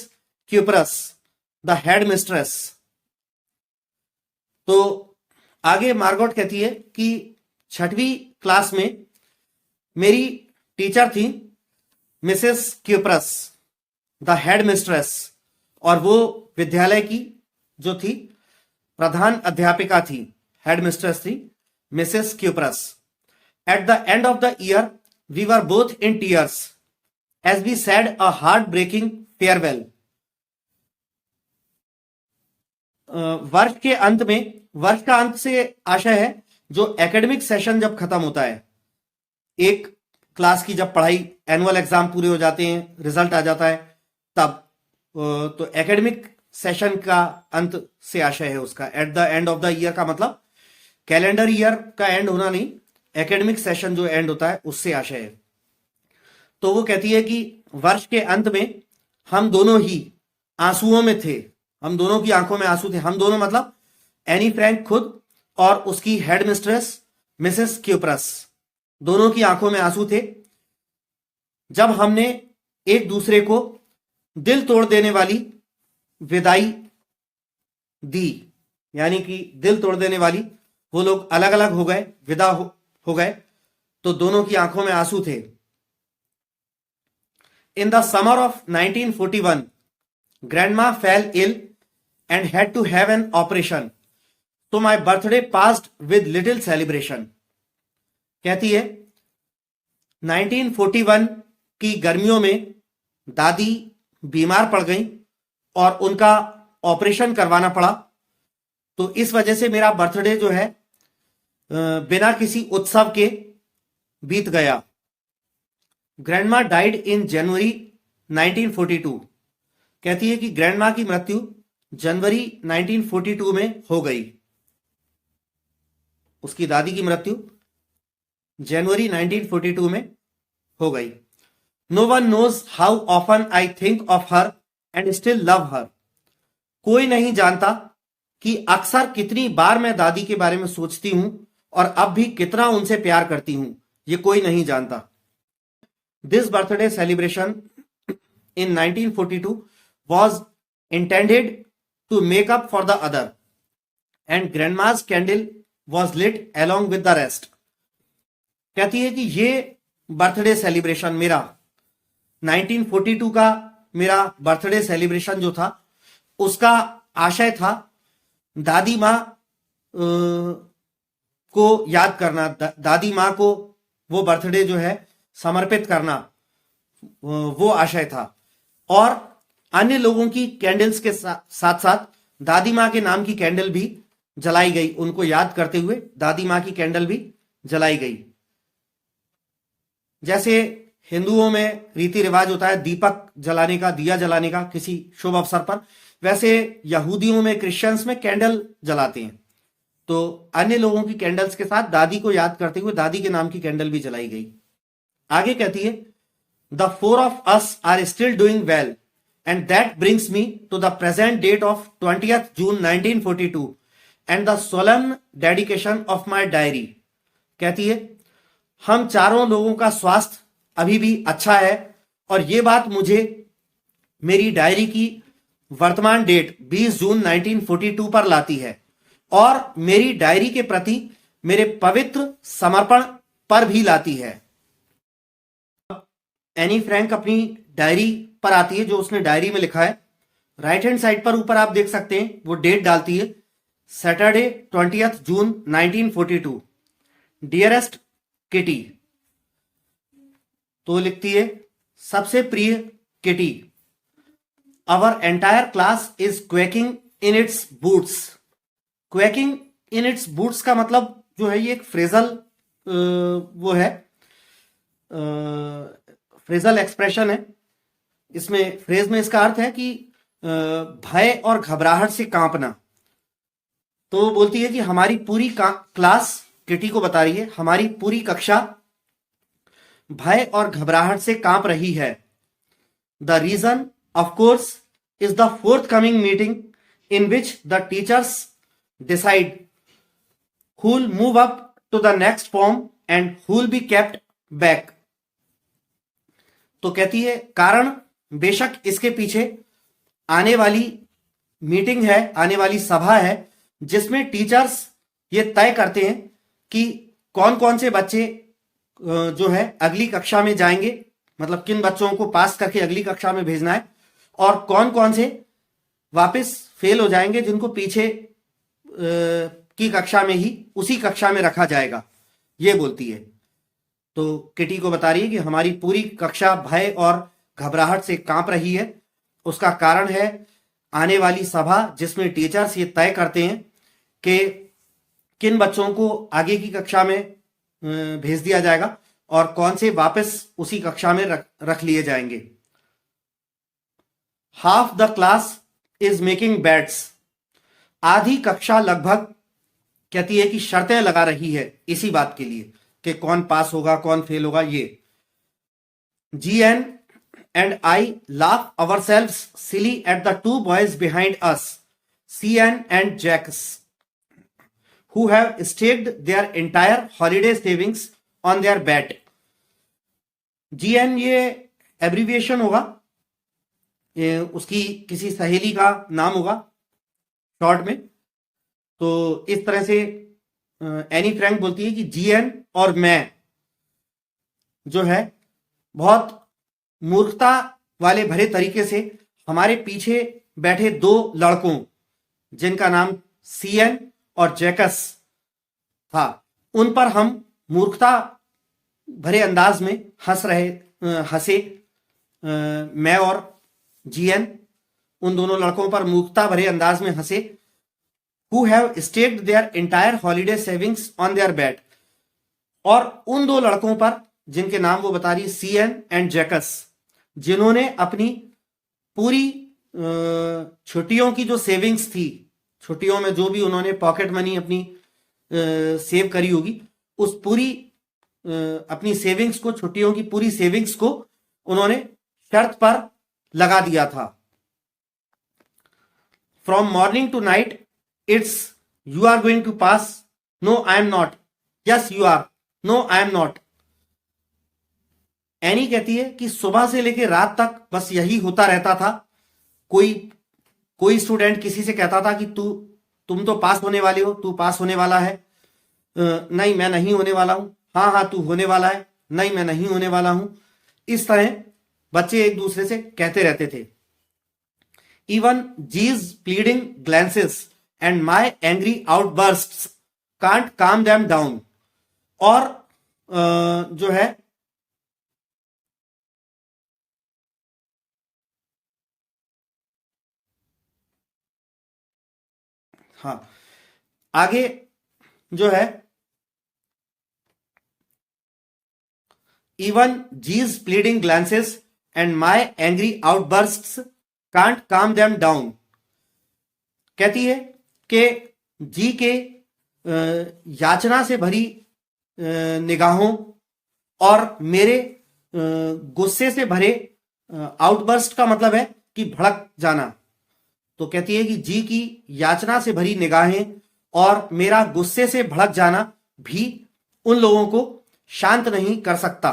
Kuperus, the head mistress. तो आगे मार्गोट कहती है कि 6वीं क्लास में मेरी टीचर थी Mrs Kuperus, the headmistress, और वो विद्यालय की जो थी प्रधान अध्यापिका थी, हेड मिस्ट्रेस थी Mrs Kuperus. At the end of the year we were both in tears as we said a heartbreaking farewell. वर्ष के अंत में, वर्ष का अंत से आशय है जो एकेडमिक सेशन जब खत्म होता है, एक क्लास की जब पढ़ाई, एनुअल एग्जाम पूरे हो जाते हैं, रिजल्ट आ जाता है, तब तो एकेडमिक सेशन का अंत से आशय है उसका। Eight the end of the year का मतलब कैलेंडर ईयर का एंड होना नहीं, एकेडमिक सेशन जो एंड होता है उससे आशय है। तो वो कहती है कि वर्ष के अंत में हम दोनों ही आंसुओं में थे, हम दोनों की आंखों में आंसू थे। हम दोनों मतलब एनी फ्रैंक खुद और उसकी हेड मिस्ट्रेस मिसेस क्यूपरस, दोनों की आंखों में आंसू थे जब हमने एक दूसरे को दिल तोड़ देने वाली विदाई दी। यानी कि दिल तोड़ देने वाली, वो लोग अलग अलग हो गए, विदा हो गए, तो दोनों की आंखों में आंसू थे। In the summer of 1941, Grandma fell ill and had to have an operation. So my birthday passed with little celebration. कहती है 1941 की गर्मियों में दादी बीमार पड़ गई और उनका ऑपरेशन करवाना पड़ा, तो इस वजह से मेरा बर्थडे जो है बिना किसी उत्सव के बीत गया। ग्रैंडमा डाइड इन जनवरी 1942। कहती है कि ग्रैंडमा की मृत्यु जनवरी 1942 में हो गई। उसकी दादी की मृत्यु जनवरी 1942 में हो गई। No one knows how often I think of her and still love her. कोई नहीं जानता कि अक्सर कितनी बार मैं दादी के बारे में सोचती हूं और अब भी कितना उनसे प्यार करती हूं, ये कोई नहीं जानता। This birthday celebration in 1942 was intended to make up for the other, and grandma's candle was lit along with the rest. कहती है कि ये बर्थडे सेलिब्रेशन मेरा 1942 का मेरा बर्थडे सेलिब्रेशन जो था उसका आशय था दादी माँ को याद करना, दादी माँ को वो बर्थडे जो है समर्पित करना, वो आशय था। और अन्य लोगों की कैंडल्स के साथ साथ दादी माँ के नाम की कैंडल भी जलाई गई, उनको याद करते हुए दादी माँ की कैंडल भी जलाई गई। जैसे हिंदुओं में रीति रिवाज होता है दीपक जलाने का, दिया जलाने का किसी शुभ अवसर पर, वैसे यहूदियों में, क्रिश्चियंस में कैंडल जलाते हैं। तो अन्य लोगों की कैंडल्स के साथ दादी को याद करते हुए दादी के नाम की कैंडल भी जलाई गई। आगे कहती है, the four of us are still doing well and that brings me to the present date of 20th June 1942 and the solemn dedication of my diary. कहती है, हम चारों लोगों का स्वास्थ्य अभी भी अच्छा है और ये बात मुझे मेरी डायरी की वर्तमान डेट 20 जून 1942 पर लाती है और मेरी डायरी के प्रति मेरे पवित्र समर्पण पर भी लाती है। एनी फ्रैंक अपनी डायरी पर आती है, जो उसने डायरी में लिखा है। राइट हैंड साइड पर ऊपर आप देख सकते हैं वो डेट डालती है, Saturday 20th June 1942। Dearest kitty, तो लिखती है, सबसे प्रिय Kitty, our entire class is quaking in its boots. Quaking in its boots का मतलब जो है ये एक फ्रेजल वो है, फ्रेजल एक्सप्रेशन है। इसमें फ्रेज में इसका अर्थ है कि भय और घबराहट से कांपना। तो वो बोलती है कि हमारी पूरी क्लास, किटी को बता रही है, हमारी पूरी कक्षा भय और घबराहट से कांप रही है। The reason of course is the forthcoming meeting in which the teachers decide who will move up to the next form and who will be kept back। तो कहती है, कारण बेशक इसके पीछे आने वाली मीटिंग है, आने वाली सभा है, जिसमें टीचर्स ये तय करते हैं कि कौन कौन से बच्चे जो है अगली कक्षा में जाएंगे, मतलब किन बच्चों को पास करके अगली कक्षा में भेजना है, और कौन कौन से वापस फेल हो जाएंगे, जिनको पीछे की कक्षा में ही, उसी कक्षा में रखा जाएगा, ये बोलती है। तो किटी को बता रही है कि हमारी पूरी कक्षा भय और घबराहट से कांप रही है। उसका कारण है आने वाली सभा, जिसमें टीचर्स ये तय करते हैं कि किन बच्चों को आगे की कक्षा में भेज दिया जाएगा और कौन से वापस उसी कक्षा में रख लिए जाएंगे। Half the class is making bets. आधी कक्षा लगभग कहती है कि शर्तें लगा रही है इसी बात के लिए कि कौन पास होगा, कौन फेल होगा। ये GN and I laugh ourselves silly at the two boys behind us, CN and Jacks, who have staked their entire holiday savings on their bet। GN ये एब्रीविएशन होगा, ये उसकी किसी सहेली का नाम होगा शॉर्ट में। तो इस तरह से एनी फ्रैंक बोलती है कि GN और मैं जो है बहुत मूर्खता वाले भरे तरीके से हमारे पीछे बैठे दो लड़कों, जिनका नाम CN और जैकस था, उन पर हम मूर्खता भरे अंदाज में हंसे। मैं और GN उन दोनों लड़कों पर मूर्खता भरे अंदाज में हंसे। Who have staked their entire holiday savings on their bet। और उन दो लड़कों पर, जिनके नाम वो बता रही है, CN एंड जैकस, जिन्होंने अपनी पूरी छुट्टियों की जो सेविंग्स थी, छुट्टियों में जो भी उन्होंने पॉकेट मनी अपनी सेव करी होगी, उस पूरी अपनी सेविंग्स को, छुट्टियों की पूरी सेविंग्स को उन्होंने शर्त पर लगा दिया था। From morning to night it's you are going to pass, no I am not, yes you are, no I am not. Anne कहती है कि सुबह से लेकर रात तक बस यही होता रहता था। कोई कोई स्टूडेंट किसी से कहता था कि तुम तो पास होने वाले हो, तू पास होने वाला है, नहीं मैं नहीं होने वाला हूं, हाँ हाँ तू होने वाला है, नहीं मैं नहीं होने वाला हूं। इस तरह बच्चे एक दूसरे से कहते रहते थे। Even jeez pleading glances and my angry outbursts can't calm them down. और जो है हाँ आगे जो है even jeez pleading glances and my angry outbursts can't calm them down. कहती है कि जी के याचना से भरी निगाहों और मेरे गुस्से से भरे आउटबर्स्ट का मतलब है कि भड़क जाना। तो कहती है कि जी की याचना से भरी निगाहें और मेरा गुस्से से भड़क जाना भी उन लोगों को शांत नहीं कर सकता।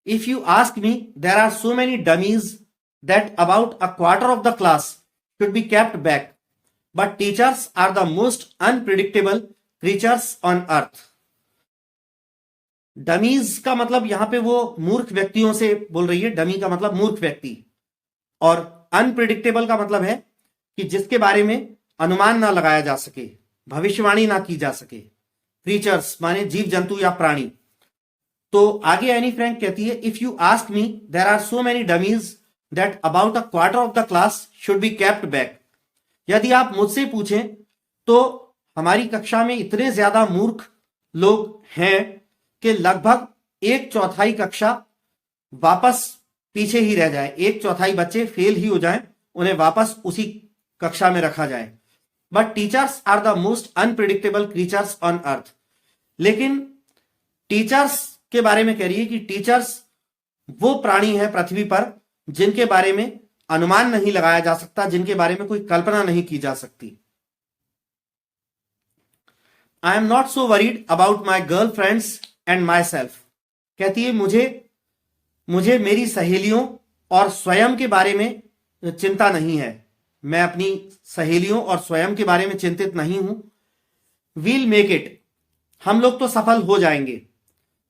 If you ask me there are so many dummies that about a quarter of the class should be kept back, but teachers are the most unpredictable creatures on earth. Dummies का मतलब यहां पे वो मूर्ख व्यक्तियों से बोल रही है। डमी का मतलब मूर्ख व्यक्ति, और अनप्रिडिक्टेबल का मतलब है कि जिसके बारे में अनुमान ना लगाया जा सके, भविष्यवाणी ना की जा सके। क्रीचर्स माने जीव जंतु या प्राणी। तो आगे एनी फ्रैंक कहती है if you ask me there are so many dummies that about a quarter of the class should be kept back. यदि आप मुझसे पूछें तो हमारी कक्षा में इतने ज्यादा मूर्ख लोग हैं कि लगभग एक चौथाई कक्षा वापस पीछे ही रह जाए, एक चौथाई बच्चे फेल ही हो जाएं, उन्हें वापस उसी कक्षा में रखा जाए। But teachers are the most unpredictable creatures on earth. लेकिन टीचर्स के बारे में कह रही है कि टीचर्स वो प्राणी है पृथ्वी पर जिनके बारे में अनुमान नहीं लगाया जा सकता, जिनके बारे में कोई कल्पना नहीं की जा सकती। आई am not so worried about my girl friends and my self. कहती है मुझे मेरी सहेलियों और स्वयं के बारे में चिंता नहीं है। मैं अपनी सहेलियों और स्वयं के बारे में चिंतित नहीं हूं। वील मेक इट, हम लोग तो सफल हो जाएंगे।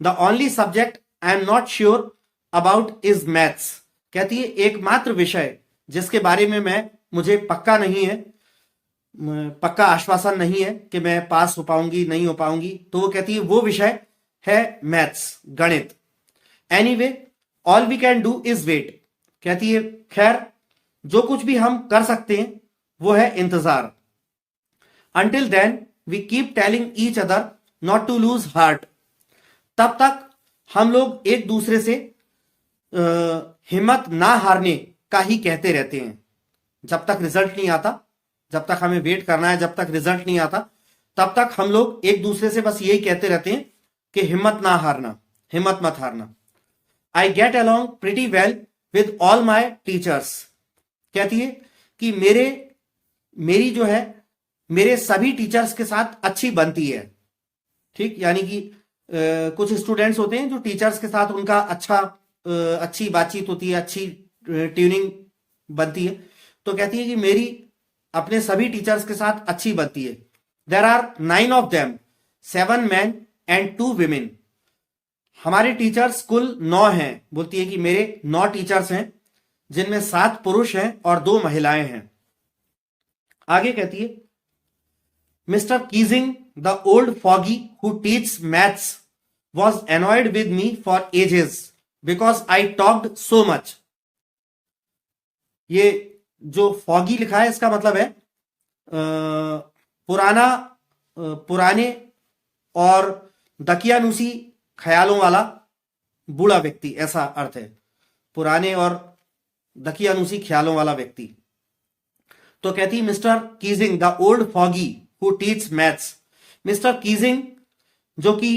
The only subject I am not sure about is maths. कहती है एकमात्र विषय जिसके बारे में मुझे पक्का नहीं है, पक्का आश्वासन नहीं है कि मैं पास हो पाऊंगी नहीं हो पाऊंगी, तो वो कहती है वो विषय है मैथ्स, गणित। Anyway all we can do is wait. कहती है खैर जो कुछ भी हम कर सकते हैं वो है इंतजार। Until then we keep telling each other not to lose heart. तब तक हम लोग एक दूसरे से हिम्मत ना हारने का ही कहते रहते हैं। जब तक रिजल्ट नहीं आता, जब तक हमें वेट करना है, जब तक रिजल्ट नहीं आता, तब तक हम लोग एक दूसरे से बस यही कहते रहते हैं कि हिम्मत ना हारना, हिम्मत मत हारना। I get along pretty well with all my teachers. कहती है कि मेरी जो है मेरे सभी टीचर्स के साथ अच्छी बनती है। ठीक, यानी कि कुछ स्टूडेंट्स होते हैं जो टीचर्स के साथ उनका अच्छी बातचीत होती है, अच्छी ट्यूनिंग बनती है। तो कहती है कि मेरी अपने सभी टीचर्स के साथ अच्छी बनती है। There are 9 of them, 7 men and 2 women। हमारे टीचर्स कुल 9 हैं। बोलती है कि मेरे 9 टीचर्स हैं जिनमें 7 पुरुष हैं और 2 महिलाएं हैं। आगे कहती है mister Keesing the old foggy who teach maths was annoyed with me for ages because I talked so much. ये जो फॉगी लिखा है इसका मतलब है पुराने और दकियानुसी ख्यालों वाला बूढ़ा व्यक्ति, ऐसा अर्थ है। पुराने और दकियानुसी ख्यालों वाला व्यक्ति। तो कहती mister Keesing the old foggy who teach maths. Mister Keesing जो कि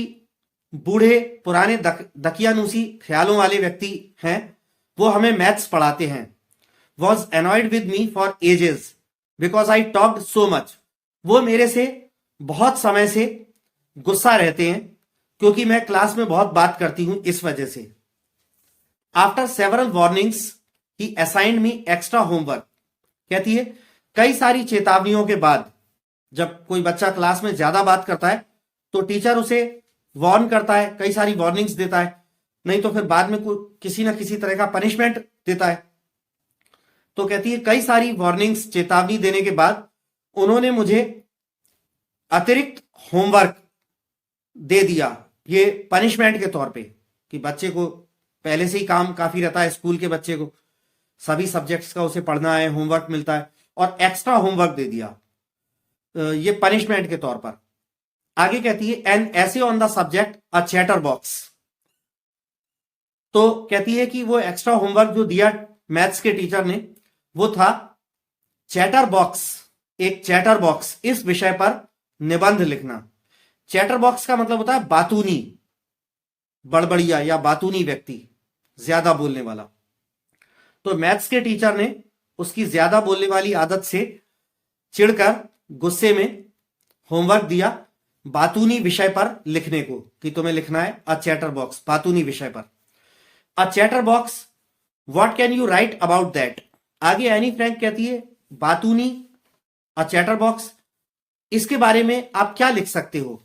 बूढ़े पुराने दकियानुसी ख्यालों वाले व्यक्ति हैं, वो हमें मैथ्स पढ़ाते हैं। Was annoyed with me for ages because I talked so much. वो मेरे से बहुत समय से गुस्सा रहते हैं क्योंकि मैं क्लास में बहुत बात करती हूं, इस वजह से। आफ्टर सेवरल वार्निंग्स ही असाइंड मी एक्स्ट्रा होमवर्क। कहती है कई सारी चेतावनियों के बाद, जब कोई बच्चा क्लास में ज्यादा बात करता है तो टीचर उसे वार्न करता है, कई सारी वार्निंग्स देता है, नहीं तो फिर बाद में किसी ना किसी तरह का पनिशमेंट देता है। तो कहती है कई सारी वार्निंग्स, चेतावनी देने के बाद उन्होंने मुझे अतिरिक्त होमवर्क दे दिया, ये पनिशमेंट के तौर पे, कि बच्चे को पहले से ही काम काफी रहता है, स्कूल के बच्चे को सभी सब्जेक्ट्स का उसे पढ़ना है, होमवर्क मिलता है, और एक्स्ट्रा होमवर्क दे दिया ये पनिशमेंट के तौर पर। आगे कहती है एन ऐसे on the subject a chatter box. तो कहती है कि वो एक्स्ट्रा होमवर्क जो दिया मैथ्स के टीचर ने वो था चैटर बॉक्स, एक चैटर बॉक्स, इस विषय पर निबंध लिखना। चैटर बॉक्स का मतलब होता है बातूनी, बड़बड़िया या बातूनी व्यक्ति, ज्यादा बोलने वाला। तो मैथ्स के टीचर ने उसकी ज्यादा बोलने वाली आदत से चिढ़कर गुस्से में होमवर्क दिया बातूनी विषय पर लिखने को, कि तुम्हें लिखना है अ चैटर बॉक्स, बातूनी विषय पर। A chatter box, what can you write about that. आगे एनी फ्रैंक कहती है बातूनी, अ चैटर बॉक्स, इसके बारे में आप क्या लिख सकते हो।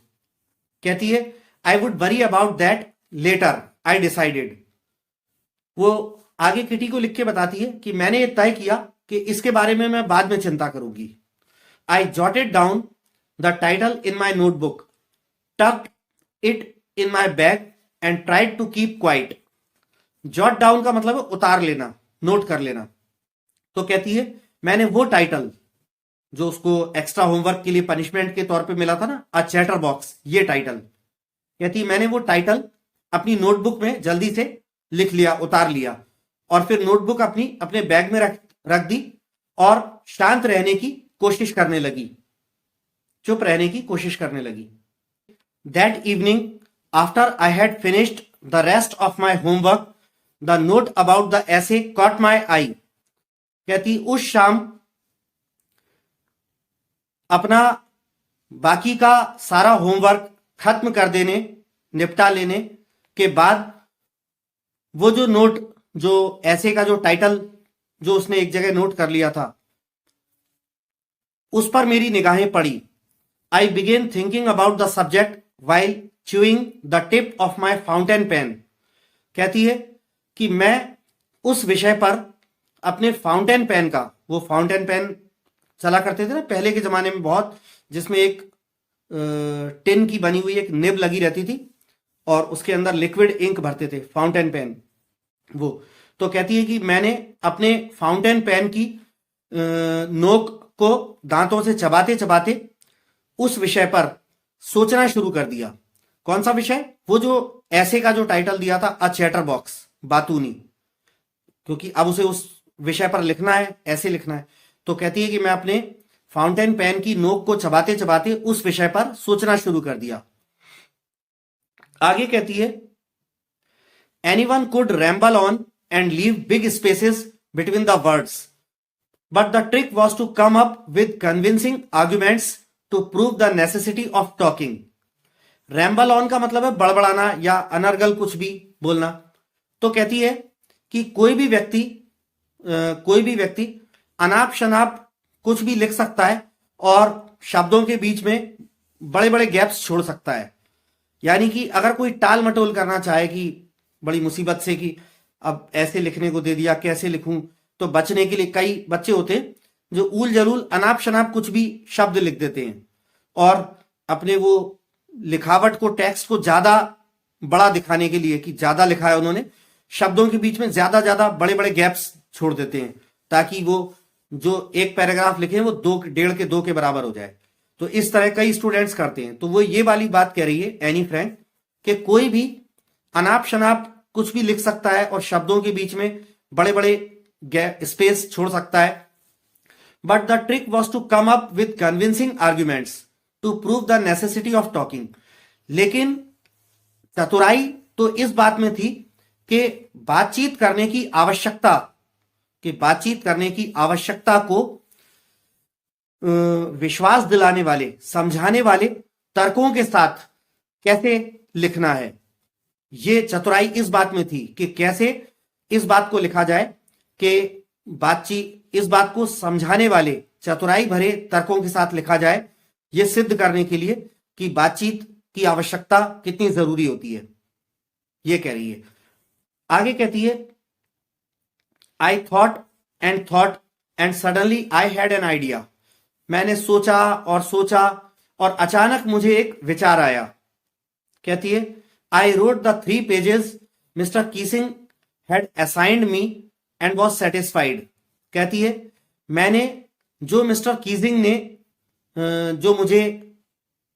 कहती है I would worry about that later, I decided. वो आगे किटी को लिख के बताती है कि मैंने ये तय किया कि इसके बारे में मैं बाद में चिंता करूंगी। I jotted down the title in my notebook, tucked it in my bag and tried to keep quiet. Jot down का मतलब है उतार लेना, नोट कर लेना। तो कहती है मैंने वो टाइटल जो उसको एक्स्ट्रा होमवर्क के लिए पनिशमेंट के तौर पे मिला था ना, अ चैटर बॉक्स, ये टाइटल, कहती है मैंने वो टाइटल अपनी नोटबुक में जल्दी से लिख लिया, उतार लिया, और फिर नोटबुक अपने बैग में रख दी और शांत रहने की कोशिश करने लगी, चुप रहने की कोशिश करने लगी। That evening after I had finished the rest of my homework, the note about the ऐसे कॉट माई आई। कहती उस शाम अपना बाकी का सारा होमवर्क खत्म कर देने, निपटा लेने के बाद वो जो नोट, जो ऐसे का जो टाइटल जो उसने एक जगह नोट कर लिया था, उस पर मेरी निगाहें पड़ी। I began thinking about the subject while chewing the tip of my fountain pen. कहती है कि मैं उस विषय पर अपने फाउंटेन पेन का, वो फाउंटेन पेन चला करते थे ना पहले के जमाने में बहुत, जिसमें एक टिन की बनी हुई एक निब लगी रहती थी और उसके अंदर लिक्विड इंक भरते थे, फाउंटेन पेन वो। तो कहती है कि मैंने अपने फाउंटेन पेन की नोक को दांतों से चबाते चबाते उस विषय पर सोचना शुरू कर दिया। कौन सा विषय? वो जो ऐसे का जो टाइटल दिया था अ चैटर बॉक्स, बातूनी, क्योंकि अब उसे उस विषय पर लिखना है, ऐसे लिखना है। तो कहती है कि मैं अपने फाउंटेन पेन की नोक को चबाते चबाते उस विषय पर सोचना शुरू कर दिया। आगे कहती है anyone could ramble on and leave big spaces between the words, but the trick was to come up with convincing arguments to prove the necessity of talking. Ramble on का मतलब है बड़बड़ाना या अनर्गल कुछ भी बोलना। तो कहती है कि कोई भी व्यक्ति अनाप शनाप कुछ भी लिख सकता है और शब्दों के बीच में बड़े बड़े गैप्स छोड़ सकता है। यानी कि अगर कोई टाल मटोल करना चाहे कि बड़ी मुसीबत से कि अब ऐसे लिखने को दे दिया, कैसे लिखूं, तो बचने के लिए कई बच्चे होते हैं जो ऊल जलूल अनाप शनाप कुछ भी शब्द लिख देते हैं और अपने वो लिखावट को, टेक्स्ट को ज्यादा बड़ा दिखाने के लिए कि ज्यादा लिखा है उन्होंने, शब्दों के बीच में ज्यादा बड़े बड़े गैप्स छोड़ देते हैं ताकि वो जो एक पैराग्राफ लिखे वो 1.5 के 2 के बराबर हो जाए। तो इस तरह कई स्टूडेंट्स करते हैं। तो वो ये वाली बात कह रही है एनी फ्रैंक कि कोई भी अनाप शनाप कुछ भी लिख सकता है और शब्दों के बीच में बड़े बड़े स्पेस छोड़ सकता है। But the trick was to come up with convincing arguments to prove the necessity of talking. लेकिन चतुराई तो इस बात में थी कि बातचीत करने की आवश्यकता को विश्वास दिलाने वाले, समझाने वाले तर्कों के साथ कैसे लिखना है। ये चतुराई इस बात में थी कि कैसे इस बात को लिखा जाए कि बातचीत, इस बात को समझाने वाले चतुराई भरे तर्कों के साथ लिखा जाए, यह सिद्ध करने के लिए कि बातचीत की आवश्यकता कितनी जरूरी होती है। ये कह रही है। आगे कहती है, I thought and suddenly I had an idea. मैंने सोचा और अचानक मुझे एक विचार आया। कहती है, I wrote the 3 pages mister Keesing had assigned me and was satisfied. कहती है, मैंने जो मिस्टर कीजिंग ने जो मुझे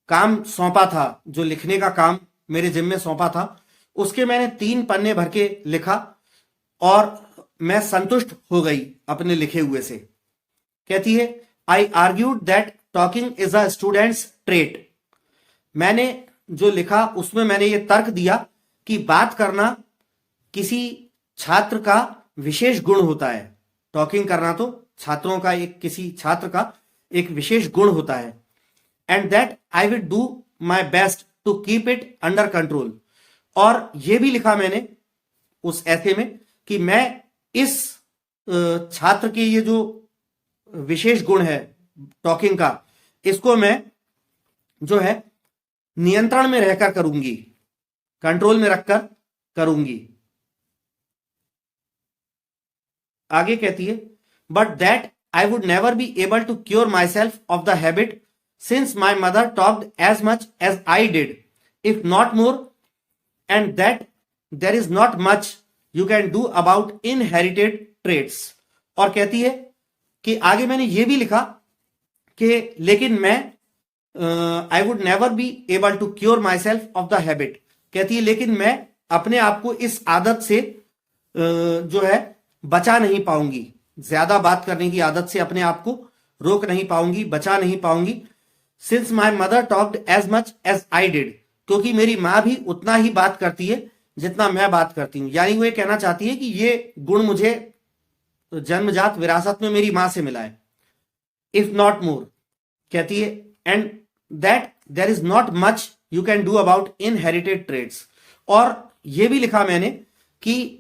काम सौंपा था, जो लिखने का काम मेरे जिम्मे सौंपा था, उसके मैंने 3 पन्ने भर के लिखा और मैं संतुष्ट हो गई अपने लिखे हुए से। कहती है, I argued that talking is a student's trait. मैंने जो लिखा उसमें मैंने ये तर्क दिया कि बात करना किसी छात्र का विशेष गुण होता है। टॉकिंग करना तो छात्रों का, किसी छात्र का एक विशेष गुण होता है। And that I will do my best to keep it under control. और यह भी लिखा मैंने उस ऐसे में कि मैं इस छात्र के ये जो विशेष गुण है टॉकिंग का, इसको मैं जो है नियंत्रण में रहकर करूंगी, कंट्रोल में रखकर करूंगी। आगे कहती है, but that I would never be able to cure myself of the habit since my mother talked as much as I did, if not more, and that there is not much you can do about inherited traits. और कहती है कि आगे मैंने ये भी लिखा कि लेकिन मैं I would never be able to cure myself of the habit. कहती है, लेकिन मैं अपने आप को इस आदत से जो है बचा नहीं पाऊंगी, ज्यादा बात करने की आदत से अपने आप को रोक नहीं पाऊंगी, बचा नहीं पाऊंगी। Since my mother talked as much as I did, क्योंकि मेरी मां भी उतना ही बात करती है जितना मैं बात करती हूं। यानी वो ये कहना चाहती है कि ये गुण मुझे जन्मजात विरासत में मेरी मां से मिला है। इफ नॉट मोर, कहती है, and that there is not much you can do about inherited traits. और यह भी लिखा मैंने कि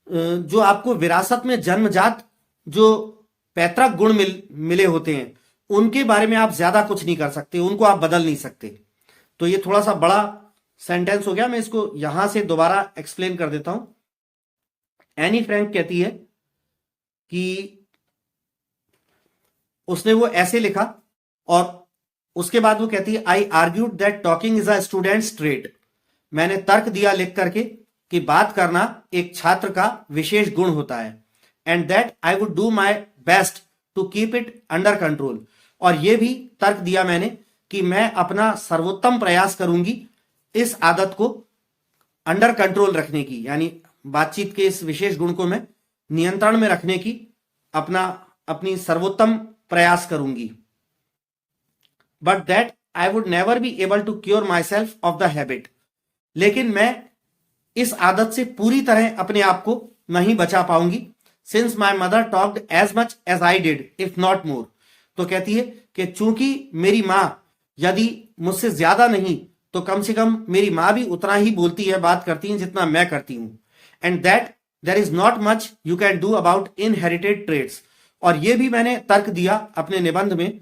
जो आपको विरासत में जन्मजात जो पैतृक गुण मिले होते हैं, उनके बारे में आप ज्यादा कुछ नहीं कर सकते, उनको आप बदल नहीं सकते। तो ये थोड़ा सा बड़ा सेंटेंस हो गया, मैं इसको यहां से दोबारा एक्सप्लेन कर देता हूं। एनी फ्रैंक कहती है कि उसने वो ऐसे लिखा और उसके बाद वो कहती है, I argued that talking is a student's trait. मैंने तर्क दिया लिख करके कि बात करना एक छात्र का विशेष गुण होता है। And that I would do my best to keep it under control. और यह भी तर्क दिया मैंने कि मैं अपना सर्वोत्तम प्रयास करूंगी इस आदत को अंडर कंट्रोल रखने की, यानी बातचीत के इस विशेष गुण को मैं नियंत्रण में रखने की अपनी सर्वोत्तम प्रयास करूंगी। But that I would never be able to cure myself of the habit. लेकिन मैं इस आदत से पूरी तरह अपने आप को नहीं बचा पाऊंगी। Since my mother talked as much as I did, if not more. तो कहती है कि चूंकि मेरी मां यदि मुझसे ज्यादा नहीं तो कम से कम मेरी मां भी उतना ही बोलती है, बात करती है जितना मैं करती हूं। And that there is not much you can do about inherited traits. और यह भी मैंने तर्क दिया अपने निबंध में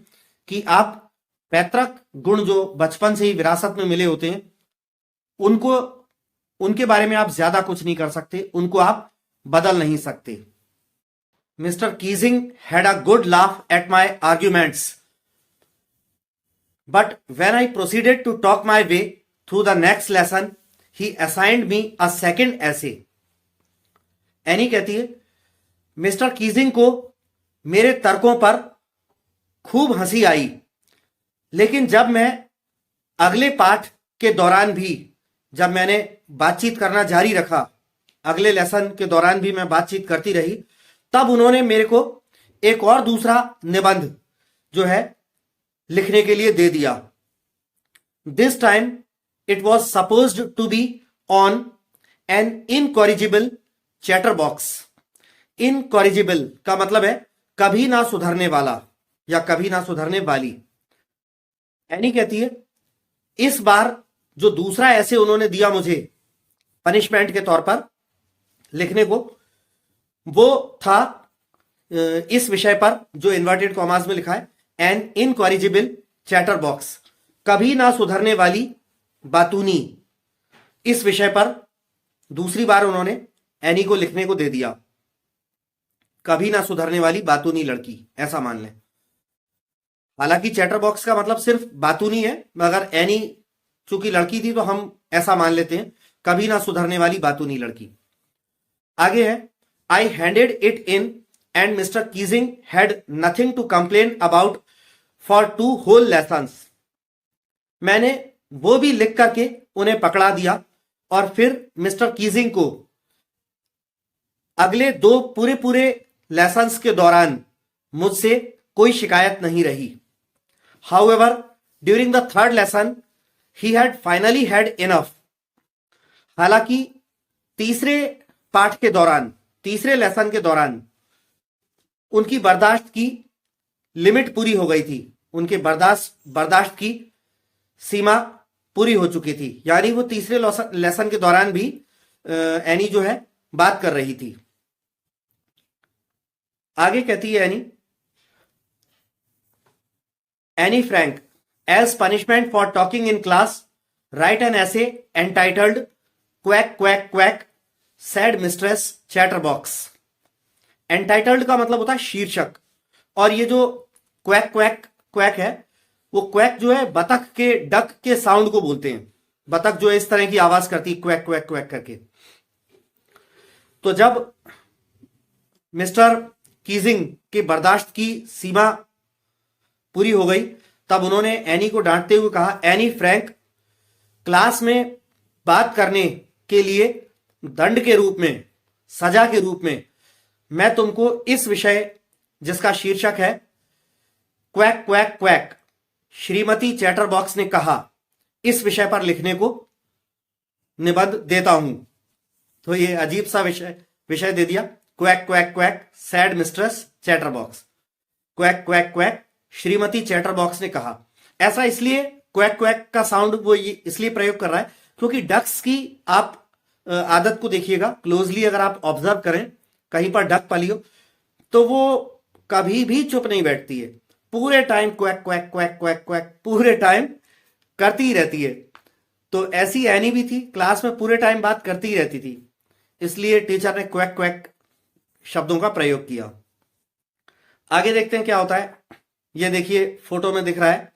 कि आप पैतृक गुण जो बचपन से ही विरासत में मिले होते हैं, उनके बारे में आप ज्यादा कुछ नहीं कर सकते, उनको आप बदल नहीं सकते। Mister Keesing had a good laugh at my arguments, but when I proceeded to talk my way through the next lesson, he assigned me a second essay. Any कहती है, मिस्टर कीजिंग को मेरे तर्कों पर खूब हंसी आई, लेकिन जब मैं अगले पाठ के दौरान भी, जब मैंने बातचीत करना जारी रखा, अगले लेसन के दौरान भी मैं बातचीत करती रही, तब उन्होंने मेरे को एक और दूसरा निबंध जो है लिखने के लिए दे दिया। This time it was supposed to be on an incorrigible chatterbox. Incorrigible का मतलब है कभी ना सुधरने वाला, या कभी ना सुधरने वाली। एनी कहती है इस बार जो दूसरा ऐसे उन्होंने दिया मुझे पनिशमेंट के तौर पर लिखने को, वो था इस विषय पर जो इन्वर्टेड कॉमास में लिखा है, एन इनकॉरिजिबल चैटर बॉक्स, कभी ना सुधरने वाली बातूनी। इस विषय पर दूसरी बार उन्होंने एनी को लिखने को दे दिया, कभी ना सुधरने वाली बातूनी लड़की, ऐसा मान लें। हालांकि चैटर बॉक्स का मतलब सिर्फ बातूनी है, मगर एनी चूंकि लड़की थी तो हम ऐसा मान लेते हैं, कभी ना सुधरने वाली बातूनी लड़की। आगे है I handed it in and mister Keesing had nothing to complain about for 2 whole lessons. मैंने वो भी लिख करके उन्हें पकड़ा दिया और फिर मिस्टर कीजिंग को अगले 2 पूरे लेसन्स के दौरान मुझसे कोई शिकायत नहीं रही। However during the 3rd lesson he had finally had enough. हालांकि तीसरे पाठ के दौरान, तीसरे लेसन के दौरान उनकी बर्दाश्त की लिमिट पूरी हो गई थी, उनके बर्दाश्त की सीमा पूरी हो चुकी थी। यानी वो तीसरे लेसन के दौरान भी एनी जो है बात कर रही थी। आगे कहती है Anne Frank as punishment for talking in class write an essay entitled quack quack quack said mistress chatterbox. Entitled का मतलब होता है शीर्षक, और ये जो क्वैक क्वैक क्वैक है, वो क्वैक जो है बतख के डक के साउंड को बोलते हैं। बतख जो है इस तरह की आवाज करती है क्वैक क्वैक क्वैक करके। तो जब मिस्टर कीजिंग की बर्दाश्त की सीमा पूरी हो गई, तब उन्होंने एनी को डांटते हुए कहा, एनी फ्रैंक, क्लास में बात करने के लिए दंड के रूप में, सजा के रूप में मैं तुमको इस विषय जिसका शीर्षक है quack quack quack, Shrimati chatterbox ने कहा, इस विषय पर लिखने को निबंध देता हूं। तो ये अजीब सा विषय दे दिया, quack quack quack said mistress chatterbox. Quack quack quack Shrimati chatterbox ने कहा। ऐसा इसलिए क्वैक क्वैक का साउंड वो इसलिए प्रयोग कर रहा है क्योंकि डक्स की आप आदत को देखिएगा क्लोजली, अगर आप ऑब्जर्व करें, कहीं पर डक पली हो तो वो कभी भी चुप नहीं बैठती है, पूरे time quack quack quack quack quack पूरे टाइम करती ही रहती है। तो ऐसी एनी भी थी, क्लास में पूरे टाइम बात करती ही रहती थी, इसलिए टीचर ने क्वैक क्वैक शब्दों का प्रयोग किया। आगे देखते हैं क्या होता है। ये देखिए फोटो में दिख रहा है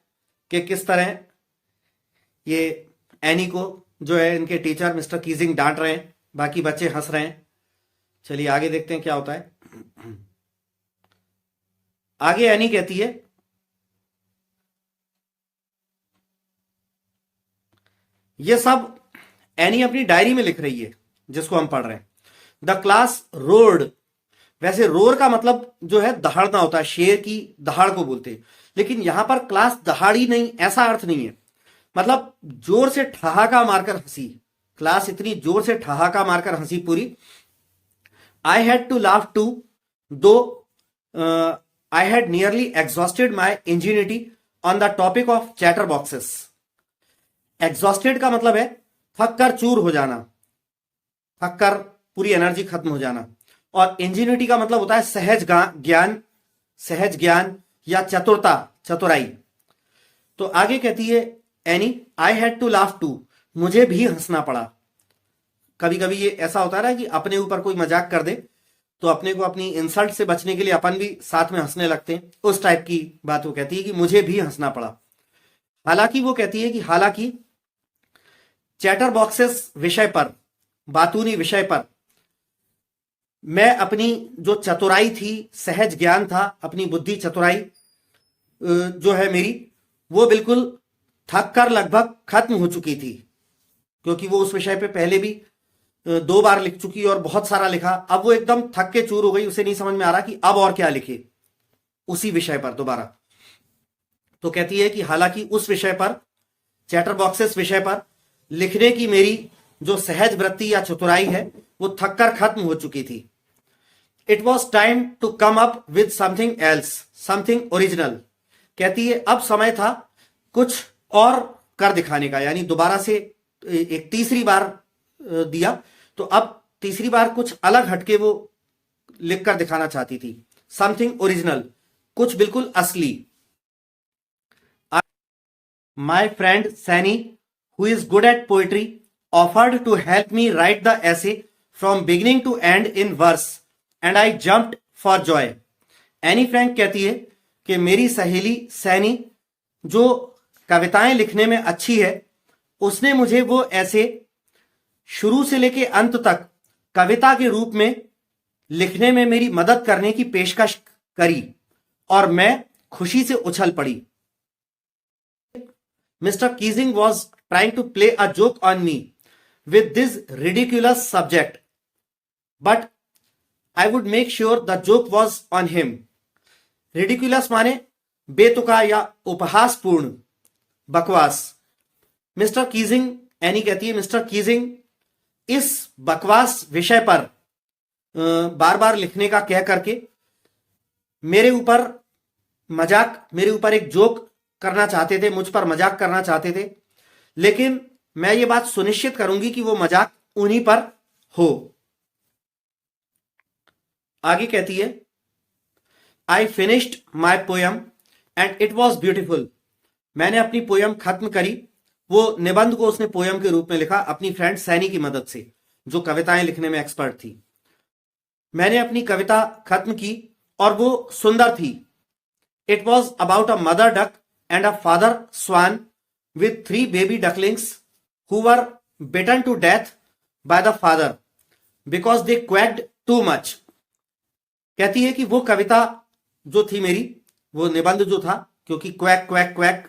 कि किस तरह ये एनी को जो है इनके टीचर मिस्टर कीजिंग डांट रहे हैं, बाकी बच्चे हंस रहे हैं। चलिए आगे देखते हैं क्या होता है। आगे एनी कहती है, ये सब एनी अपनी डायरी में लिख रही है जिसको हम पढ़ रहे हैं। द क्लास रोर्ड, वैसे रोर का मतलब जो है दहाड़ना होता है, शेर की दहाड़ को बोलते हैं, लेकिन यहां पर क्लास दहाड़ी नहीं, ऐसा अर्थ नहीं है। मतलब जोर से ठहाका मारकर हंसी, क्लास इतनी जोर से ठहाका मारकर हंसी पूरी। I had to laugh although I had nearly exhausted my ingenuity on the topic of chatter boxes. Exhausted का मतलब है थक कर चूर हो जाना, थक कर पूरी एनर्जी खत्म हो जाना, और इंजीनिटी का मतलब होता है सहज ज्ञान या चतुरता, चतुराई। तो आगे कहती है Anne, I had to laugh too, मुझे भी हंसना पड़ा। कभी कभी ये ऐसा होता है ना कि अपने ऊपर कोई मजाक कर दे तो अपने को अपनी इंसल्ट से बचने के लिए अपन भी साथ में हंसने लगते हैं, उस टाइप की बात वो कहती है कि मुझे भी हंसना पड़ा। हालांकि वो कहती है कि हालांकि चैटर बॉक्सेस विषय पर, बातूनी विषय पर मैं अपनी जो चतुराई थी, सहज ज्ञान था, अपनी बुद्धि चतुराई जो है मेरी, वो बिल्कुल थक कर लगभग खत्म हो चुकी थी, क्योंकि वो उस विषय पे पहले भी 2 बार लिख चुकी और बहुत सारा लिखा। अब वो एकदम थक के चूर हो गई, उसे नहीं समझ में आ रहा कि अब और क्या लिखे उसी विषय पर दोबारा। तो कहती है कि हालांकि उस विषय पर, चैटर बॉक्सेस विषय पर लिखने की मेरी जो सहज वृत्ति या चतुराई है वो थक कर खत्म हो चुकी थी। It was time to come up with something else something original. कहती है अब समय था कुछ और कर दिखाने का, यानी दोबारा से एक तीसरी बार दिया, तो अब तीसरी बार कुछ अलग हटके वो लिखकर दिखाना चाहती थी। समथिंग ओरिजिनल, कुछ बिल्कुल असली। My friend Sanne who is good at poetry offered to help me write the essay from beginning to end in verse and I jumped for joy. Anne Frank कहती है कि मेरी सहेली सैनी जो कविताएं लिखने में अच्छी है, उसने मुझे वो ऐसे शुरू से लेके अंत तक कविता के रूप में लिखने में मेरी मदद करने की पेशकश करी और मैं खुशी से उछल पड़ी। Mr Keesing was trying to play a joke on me with this ridiculous subject, but I would make sure the joke was on him. Ridiculous माने बेतुका या उपहासपूर्ण, बकवास। मिस्टर कीजिंग, एनी कहती है, मिस्टर कीजिंग इस बकवास विषय पर बार बार लिखने का कह करके मेरे ऊपर एक जोक करना चाहते थे, मुझ पर मजाक करना चाहते थे, लेकिन मैं ये बात सुनिश्चित करूंगी कि वो मजाक उन्हीं पर हो। आगे कहती है, I finished my poem and it was beautiful. मैंने अपनी पोयम खत्म करी। वो निबंध को उसने पोयम के रूप में लिखा अपनी फ्रेंड सैनी की मदद से, जो कविताएं लिखने में एक्सपर्ट थी। मैंने अपनी कविता खत्म की और वो सुंदर थी। It was about a mother duck and a father swan with 3 baby ducklings who were bitten to death by the father because they quacked too much. कहती है कि वो कविता जो थी मेरी, वो निबंध जो था, क्योंकि क्वैक क्वैक क्वैक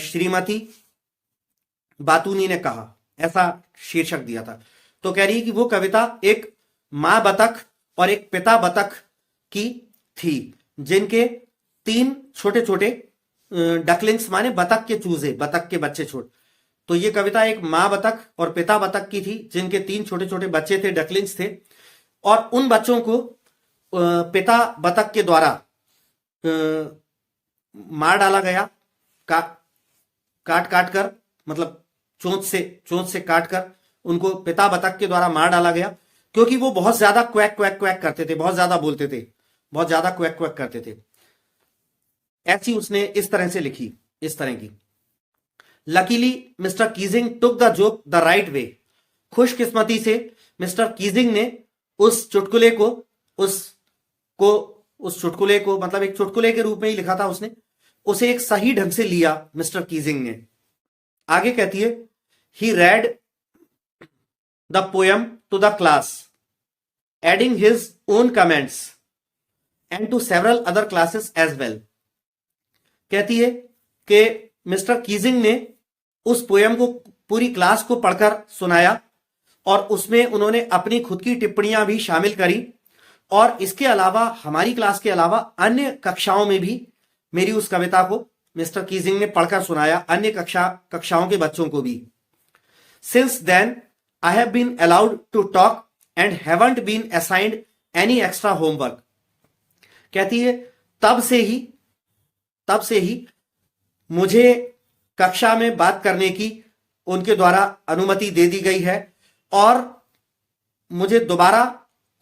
श्रीमती बातूनी ने कहा, ऐसा शीर्षक दिया था। तो कह रही है कि वो कविता एक मां बतख और एक पिता बतख की थी, जिनके 3 छोटे छोटे डकलिंग्स माने बतख के चूजे, बतख के बच्चे छोटे। तो ये कविता एक मां बतख और पिता बतख की थी, जिनके 3 छोटे छोटे बच्चे थे, डकलिंग्स थे, और उन बच्चों को पिता बतख के द्वारा मार डाला गया, काट काट कर, मतलब चोंच से काट कर उनको पिता बतख के द्वारा मार डाला गया, क्योंकि वो बहुत ज्यादा क्वैक क्वैक क्वैक करते थे, बहुत ज्यादा बोलते थे, बहुत ज्यादा क्वैक क्वैक करते थे। ऐसी उसने इस तरह से लिखी, इस तरह की। Luckily mister Keesing took the joke the right way. खुशकिस्मती से मिस्टर कीजिंग ने उस चुटकुले को मतलब एक चुटकुले के रूप में ही लिखा था उसने, उसे एक सही ढंग से लिया मिस्टर कीजिंग ने। आगे कहती है, he read the poem to the class adding his own comments and to several other classes as well. कहती है कि मिस्टर कीजिंग ने उस पोयम को पूरी क्लास को पढ़कर सुनाया और उसमें उन्होंने अपनी खुद की टिप्पणियां भी शामिल करी, और इसके अलावा हमारी क्लास के अलावा अन्य कक्षाओं में भी मेरी उस कविता को मिस्टर कीजिंग ने पढ़कर सुनाया, अन्य कक्षाओं के बच्चों को भी। Since then I have been allowed to talk and haven't been assigned any extra homework. कहती है तब से ही मुझे कक्षा में बात करने की उनके द्वारा अनुमति दे दी गई है, और मुझे दोबारा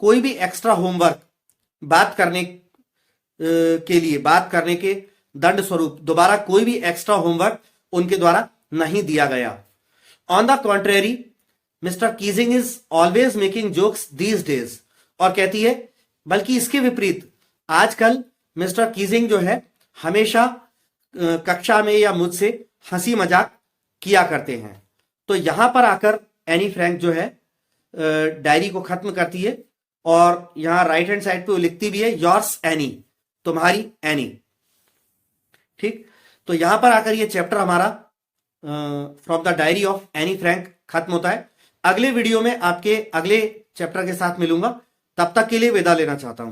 कोई भी एक्स्ट्रा होमवर्क बात करने के दंड स्वरूप दोबारा कोई भी एक्स्ट्रा होमवर्क उनके द्वारा नहीं दिया गया। On the contrary mister Keesing is always making jokes these days. और कहती है बल्कि इसके विपरीत आजकल मिस्टर कीजिंग जो है हमेशा कक्षा में या मुझसे हंसी मजाक किया करते हैं। तो यहां पर आकर एनी फ्रैंक जो है डायरी को खत्म करती है, और यहां राइट हैंड साइड पे वो लिखती भी है योर्स एनी, तुम्हारी एनी। ठीक, तो यहां पर आकर ये चैप्टर हमारा from the diary of Anne Frank खत्म होता है। अगले वीडियो में आपके अगले चैप्टर के साथ मिलूंगा, तब तक के लिए विदा लेना चाहता हूं।